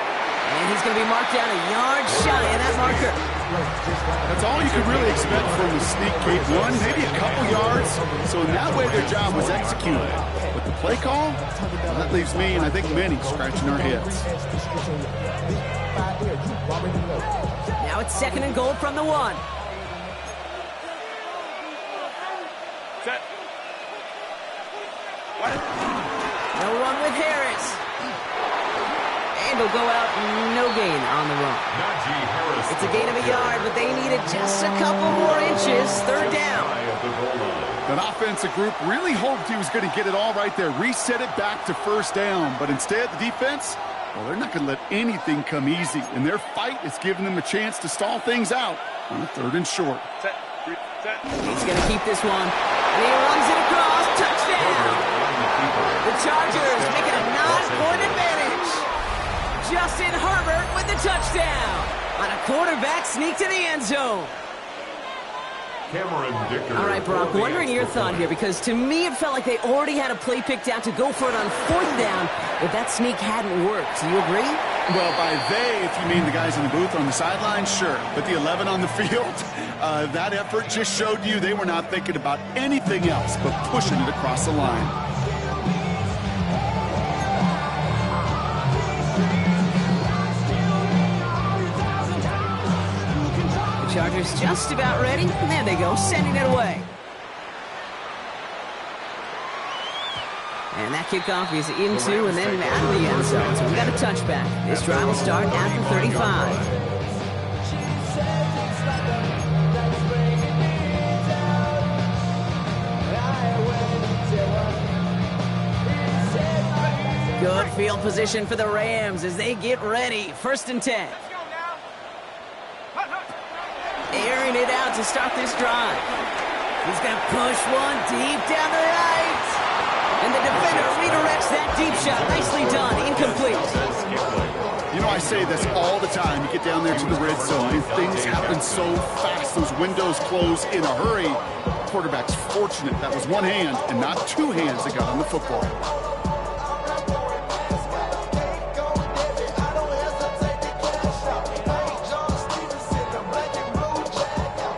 [SPEAKER 2] And he's going to be marked down a yard shy of that marker.
[SPEAKER 4] That's all you could really expect from the sneak, Kate. 1, maybe a couple yards. So in that way, their job was executed. But the play call, well, that leaves me, and I think many, scratching our heads.
[SPEAKER 2] Now it's 2nd and goal from the 1.
[SPEAKER 3] Set.
[SPEAKER 2] No run with Harris. And he'll go out, no gain on the run. It's a gain of a yard, but they needed just a couple more inches. 3rd down.
[SPEAKER 4] That offensive group really hoped he was going to get it all right there, reset it back to 1st down. But instead, the defense, well, they're not going to let anything come easy. And their fight is giving them a chance to stall things out on 3rd and short.
[SPEAKER 3] Set.
[SPEAKER 2] He's going to keep this one. And he runs it across. Touchdown. The Chargers making a 9-point advantage. Justin Herbert with the touchdown on a quarterback sneak to the end zone. All right, Brock, wondering your thought here, because to me it felt like they already had a play picked out to go for it on 4th down if that sneak hadn't worked. Do you agree?
[SPEAKER 4] Well, by they, if you mean the guys in the booth on the sideline, sure. But the 11 on the field, that effort just showed you they were not thinking about anything else but pushing it across the line.
[SPEAKER 2] The Chargers just about ready. There they go, sending it away. And that kickoff is into and then out of the end zone. So we got a touchback. This drive will start at the 35. Good field position for the Rams as they get ready. 1st and 10. Airing it out to start this drive. He's going to push one deep down the right. And the defender redirects that deep shot. Nicely done. Incomplete.
[SPEAKER 4] You know, I say this all the time. You get down there to the red zone, and things happen so fast. Those windows close in a hurry. Quarterback's fortunate that was one hand and not two hands that got on the football.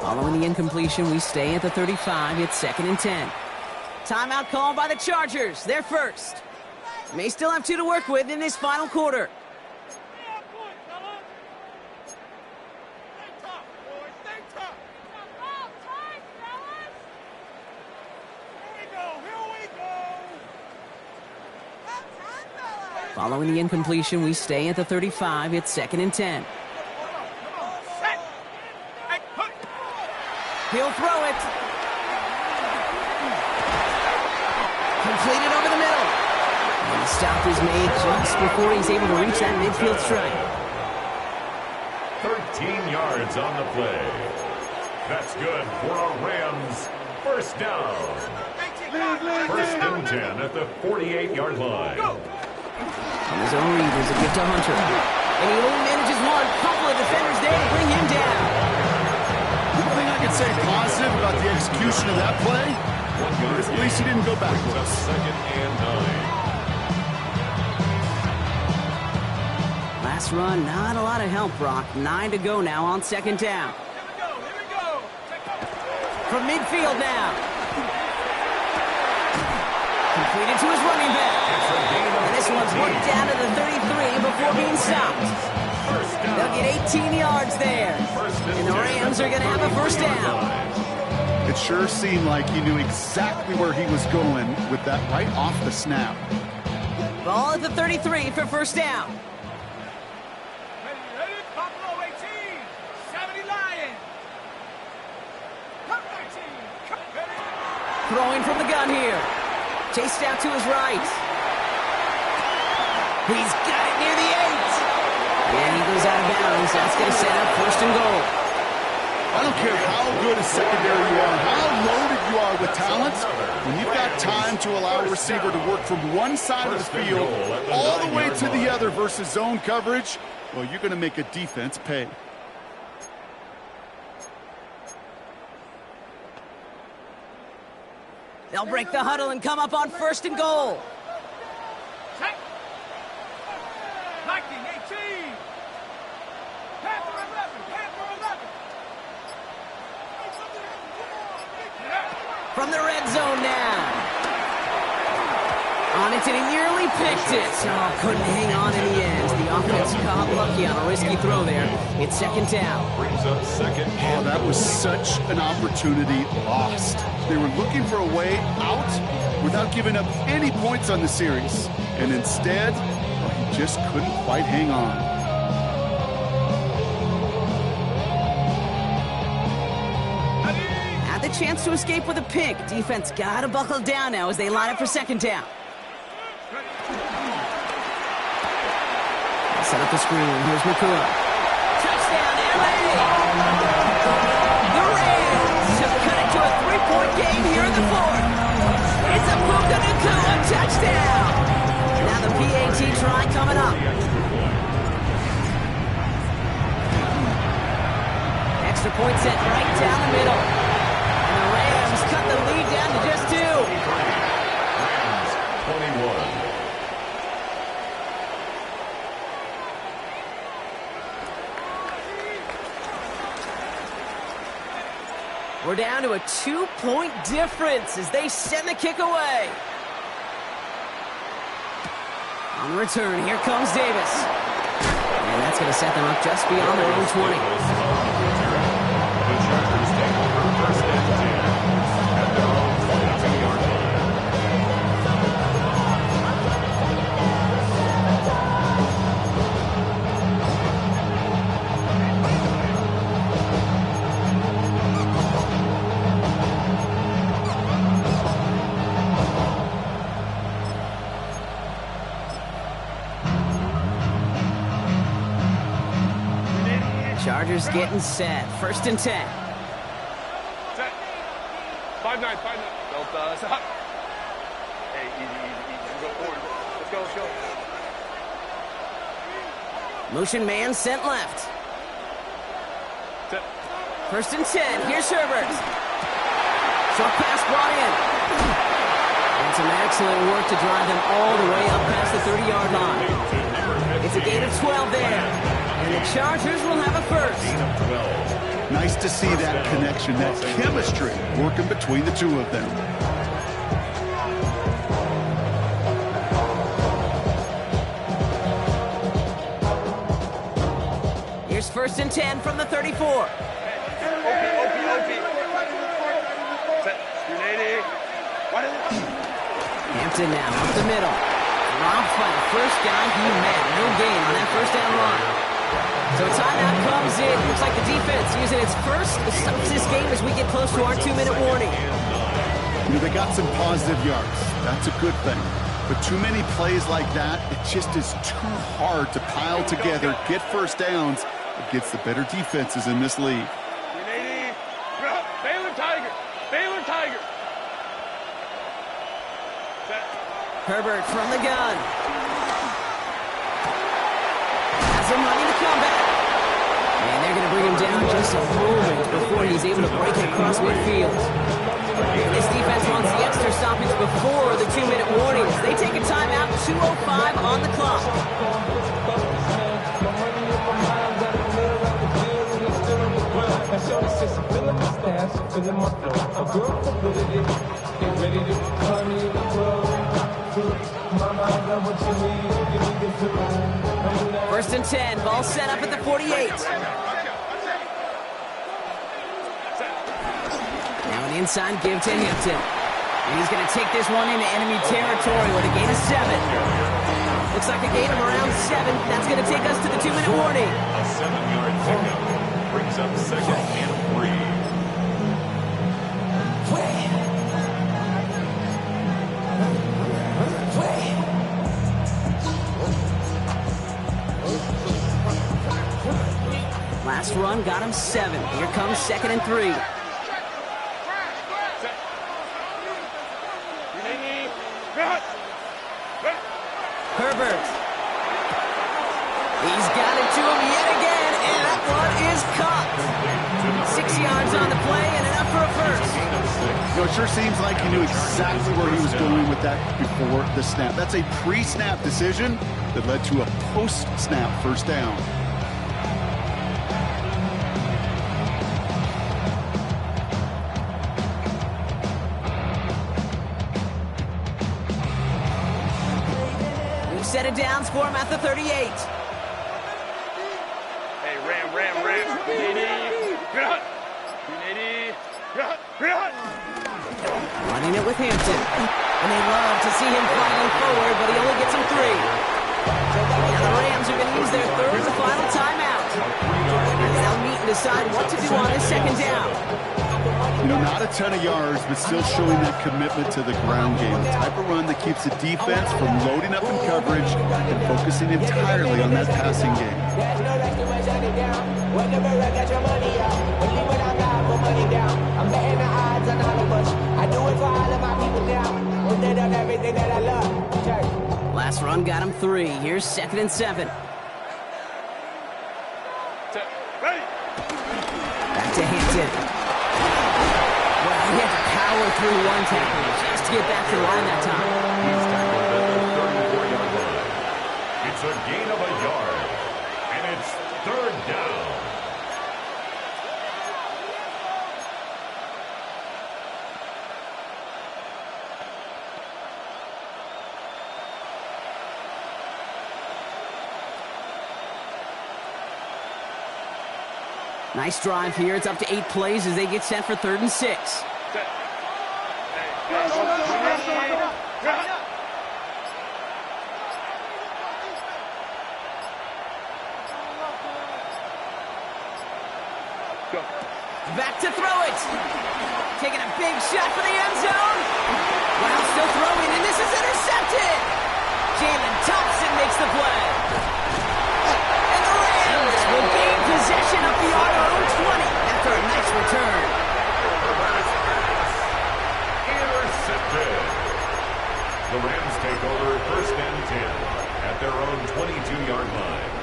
[SPEAKER 2] Following the incompletion, we stay at the 35. It's 2nd and 10. Timeout called by the Chargers. They're first. May still have 2 to work with in this final quarter. Following the incompletion, we stay at the 35. It's 2nd and 10. He'll throw it. Completed over the middle. And the stop is made just before he's able to reach that midfield strike.
[SPEAKER 1] 13 yards on the play. That's good for a Rams 1st down. 1st and 10 at the 48-yard line.
[SPEAKER 2] On his own read, there's a gift to Hunter. And he only manages one. Couple of defenders there to bring him down.
[SPEAKER 4] The thing I can say positive about the execution of that play is at least he didn't go backwards.
[SPEAKER 1] 2nd and 9.
[SPEAKER 2] Last run, not a lot of help, Brock. 9 to go now on 2nd down.
[SPEAKER 3] Here we go.
[SPEAKER 2] From midfield now. Completed to his running back. And this one's worked down to the 33 before being stopped. They'll get 18 yards there. And the Rams are going to have a 1st down.
[SPEAKER 4] It sure seemed like he knew exactly where he was going with that right off the snap.
[SPEAKER 2] Ball at the 33 for 1st down.
[SPEAKER 3] Ready, top row, 18. 70 Lions. Cut 19.
[SPEAKER 2] Throwing from the gun here. Chased out to his right. He's got it near the 8. And he goes out of bounds. That's going to set up 1st and goal.
[SPEAKER 4] I don't care how good a secondary you are, how loaded you are with talent, when you've got time to allow a receiver to work from one side of the field all the way to the other versus zone coverage, well, you're going to make a defense pay.
[SPEAKER 2] They'll break the huddle and come up on 1st and goal.
[SPEAKER 3] Check. 19, 18. Panther 11. Panther 11.
[SPEAKER 2] From the red zone now. On it, and he nearly picked it. Oh, couldn't hang on in the end. The offense got lucky on a risky throw there. It's 2nd down.
[SPEAKER 1] Brings up 2nd
[SPEAKER 4] Oh,
[SPEAKER 1] and
[SPEAKER 4] that was such an opportunity lost. They were looking for a way out without giving up any points on the series. And instead, well, he just couldn't quite hang on.
[SPEAKER 2] Had the chance to escape with a pick. Defense got to buckle down now as they line up for 2nd down. Set up the screen. Here's Nakua. Touchdown, LA! The Rams have cut it to a 3-point game here in the 4th. It's a Puka Nakua touchdown. Now the PAT try coming up. Extra point set right down the middle. And the Rams cut the lead down to just 2.
[SPEAKER 1] Rams 21.
[SPEAKER 2] We're down to a 2-point difference as they send the kick away. On return, here comes Davis. And that's going to set them up just beyond their own 20.
[SPEAKER 1] The Chargers take over first and 10 at their own 22-yard line.
[SPEAKER 2] Chargers getting set. First and 10.
[SPEAKER 3] Set. 5-9, 5-9. Don't stop. Hey, easy. Let's go forward. Let's go.
[SPEAKER 2] Motion man sent left.
[SPEAKER 3] Set.
[SPEAKER 2] First and 10. Here's Herbert. Short pass brought in. And some excellent work to drive them all the way up past the 30-yard line. It's a gain of 12 there. And the Chargers will have a first.
[SPEAKER 4] Nice to see that connection, that chemistry working between the two of them.
[SPEAKER 2] Here's first and 10 from the 34.
[SPEAKER 3] OP. Set. Grenade.
[SPEAKER 2] Hampton now up the middle. Dropped by the first guy he met. No gain on that first down run. So a timeout comes in. Looks like the defense using its first to stop this game as we get close to our 2-minute warning.
[SPEAKER 4] You know, they got some positive yards. That's a good thing. But too many plays like that, it just is too hard to pile together, get first downs against the better defenses in this league.
[SPEAKER 3] Baylor Tiger. Set.
[SPEAKER 2] Herbert from the gun. Has him running the comeback. And they're going to bring him down just a moment before he's able to break it across midfield. This defense wants the extra stoppage before the 2-minute warning. They take a timeout, 2:05 on the clock. First and 10, ball set up at the 48. Now an inside give to Hampton. And he's going to take this one into enemy territory with a gain of 7. Looks like a gain of around 7. That's going to take us to the 2-minute warning.
[SPEAKER 1] A 7-yard pickup brings up second and 3.
[SPEAKER 2] Last run got him 7. Here comes second and 3. Herbert. He's got it to him yet again, and that one is caught. 6 yards on the play and enough for a first.
[SPEAKER 4] You know, it sure seems like he knew exactly where he was going with that before the snap. That's a pre-snap decision that led to a post-snap first down.
[SPEAKER 2] Set it down, score him at the 38.
[SPEAKER 3] Hey, ram.
[SPEAKER 2] Running it with Hampton. And they love to see him flying forward, but he only gets him 3. Now the Rams are going to use their third and final timeout. They'll meet and decide what to do on this second down.
[SPEAKER 4] You know, not a ton of yards, but still showing that commitment to the ground game. The type of run that keeps the defense from loading up in coverage and focusing entirely on that passing game.
[SPEAKER 5] I'm betting the odds on all of us. I do it for all of my people now. When they done everything that I love.
[SPEAKER 2] Last run got him 3. Here's second and 7.
[SPEAKER 3] Ready.
[SPEAKER 2] Back to Hampton. Well, he had to power through one tackle just to get back to the line that time.
[SPEAKER 1] He's tackled at the 34-yard line. It's a gain of a yard, and it's third down.
[SPEAKER 2] Nice drive here. It's up to 8 plays as they get set for 3rd and 6. Back to throw it. Taking a big shot for the end zone. Wow, still throwing, and this is intercepted. Jalen Thompson makes the play. And the Rams will gain possession of the own 20 after a nice return.
[SPEAKER 1] Intercepted. The Rams take over 1st and 10 at their own 22-yard line.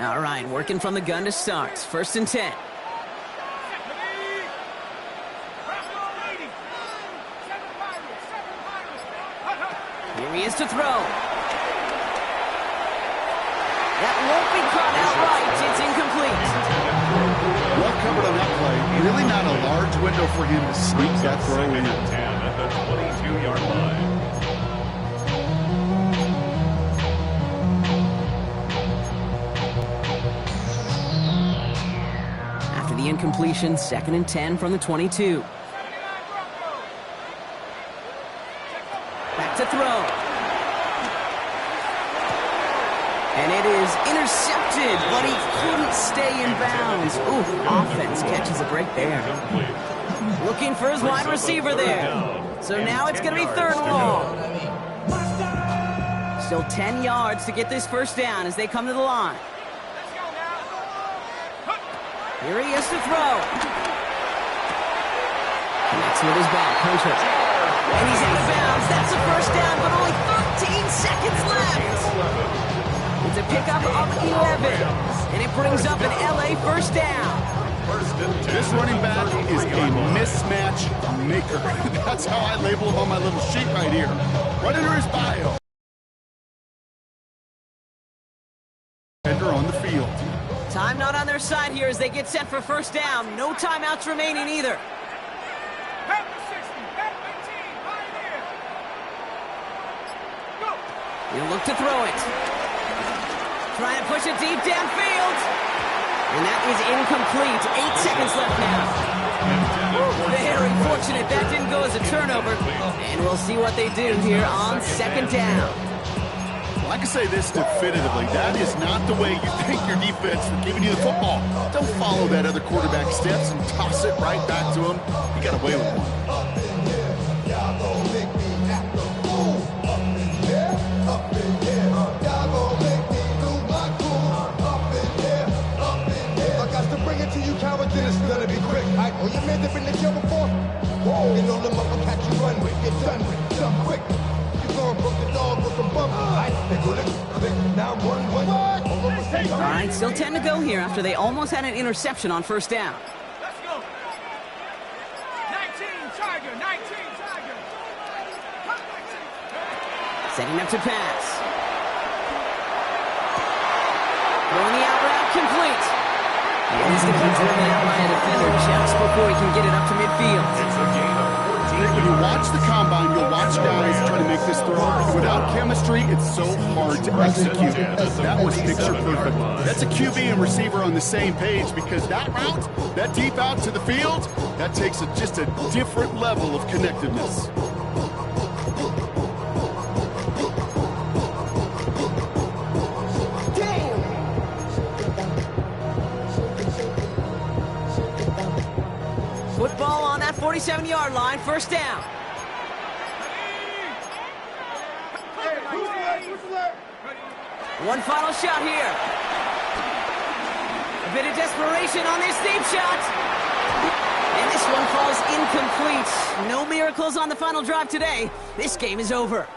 [SPEAKER 2] All right, working from the gun to start. 1st and 10. Here he is to throw. That won't be caught outright. It's incomplete.
[SPEAKER 4] Well covered on that play. Really not a large window for him to sneak that throw in.
[SPEAKER 1] 10 at the 22-yard line.
[SPEAKER 2] After the incompletion, 2nd and 10 from the 22. Back to throw. And it is intercepted, but he couldn't stay in bounds. Ooh, offense catches a break there. Looking for his wide receiver there. So now it's going to be 3rd and long. Still 10 yards to get this 1st down as they come to the line. Here he is to throw. Connects with his back, Hunter. And he's out of bounds. That's a 1st down, but only 13 seconds left. It's a pickup of 11. And it brings up an LA 1st down.
[SPEAKER 4] This running back is a mismatch maker. That's how I label him on my little sheet right here. Right under his bio. On the field.
[SPEAKER 2] Time not on their side here as they get set for 1st down. No timeouts remaining either. He'll look to throw it. Trying to push it deep downfield. And that is incomplete. 8 seconds left now. Very fortunate that didn't go as a turnover. And we'll see what they do here on 2nd down.
[SPEAKER 4] Well, I can say this definitively. That is not the way you think your defense is giving you the football. Don't follow that other quarterback steps and toss it right back to him. He got away with one.
[SPEAKER 6] It's gonna be quick. I know your man's been in the jail before. Whoa, you know the motherfucker you run with, get done with, done quick. You gonna broke the dog with a bump. They go click, now one.
[SPEAKER 2] All right, still 10 to go here after they almost had an interception on 1st down.
[SPEAKER 3] Let's go. 19 Tiger.
[SPEAKER 2] Setting up to pass. Throwing the out route complete. And he's going to be driven out by a defender just before he can get it up to midfield.
[SPEAKER 1] It's a gain of 14.
[SPEAKER 4] When you watch the combine, you'll watch guys try to make this throw. Without chemistry, it's so hard to execute. That was picture perfect. That's a QB and receiver on the same page because that route, that deep out to the field, that takes just a different level of connectiveness.
[SPEAKER 2] Football on that 47-yard line, 1st down. One final shot here. A bit of desperation on this deep shot. And this one falls incomplete. No miracles on the final drive today. This game is over.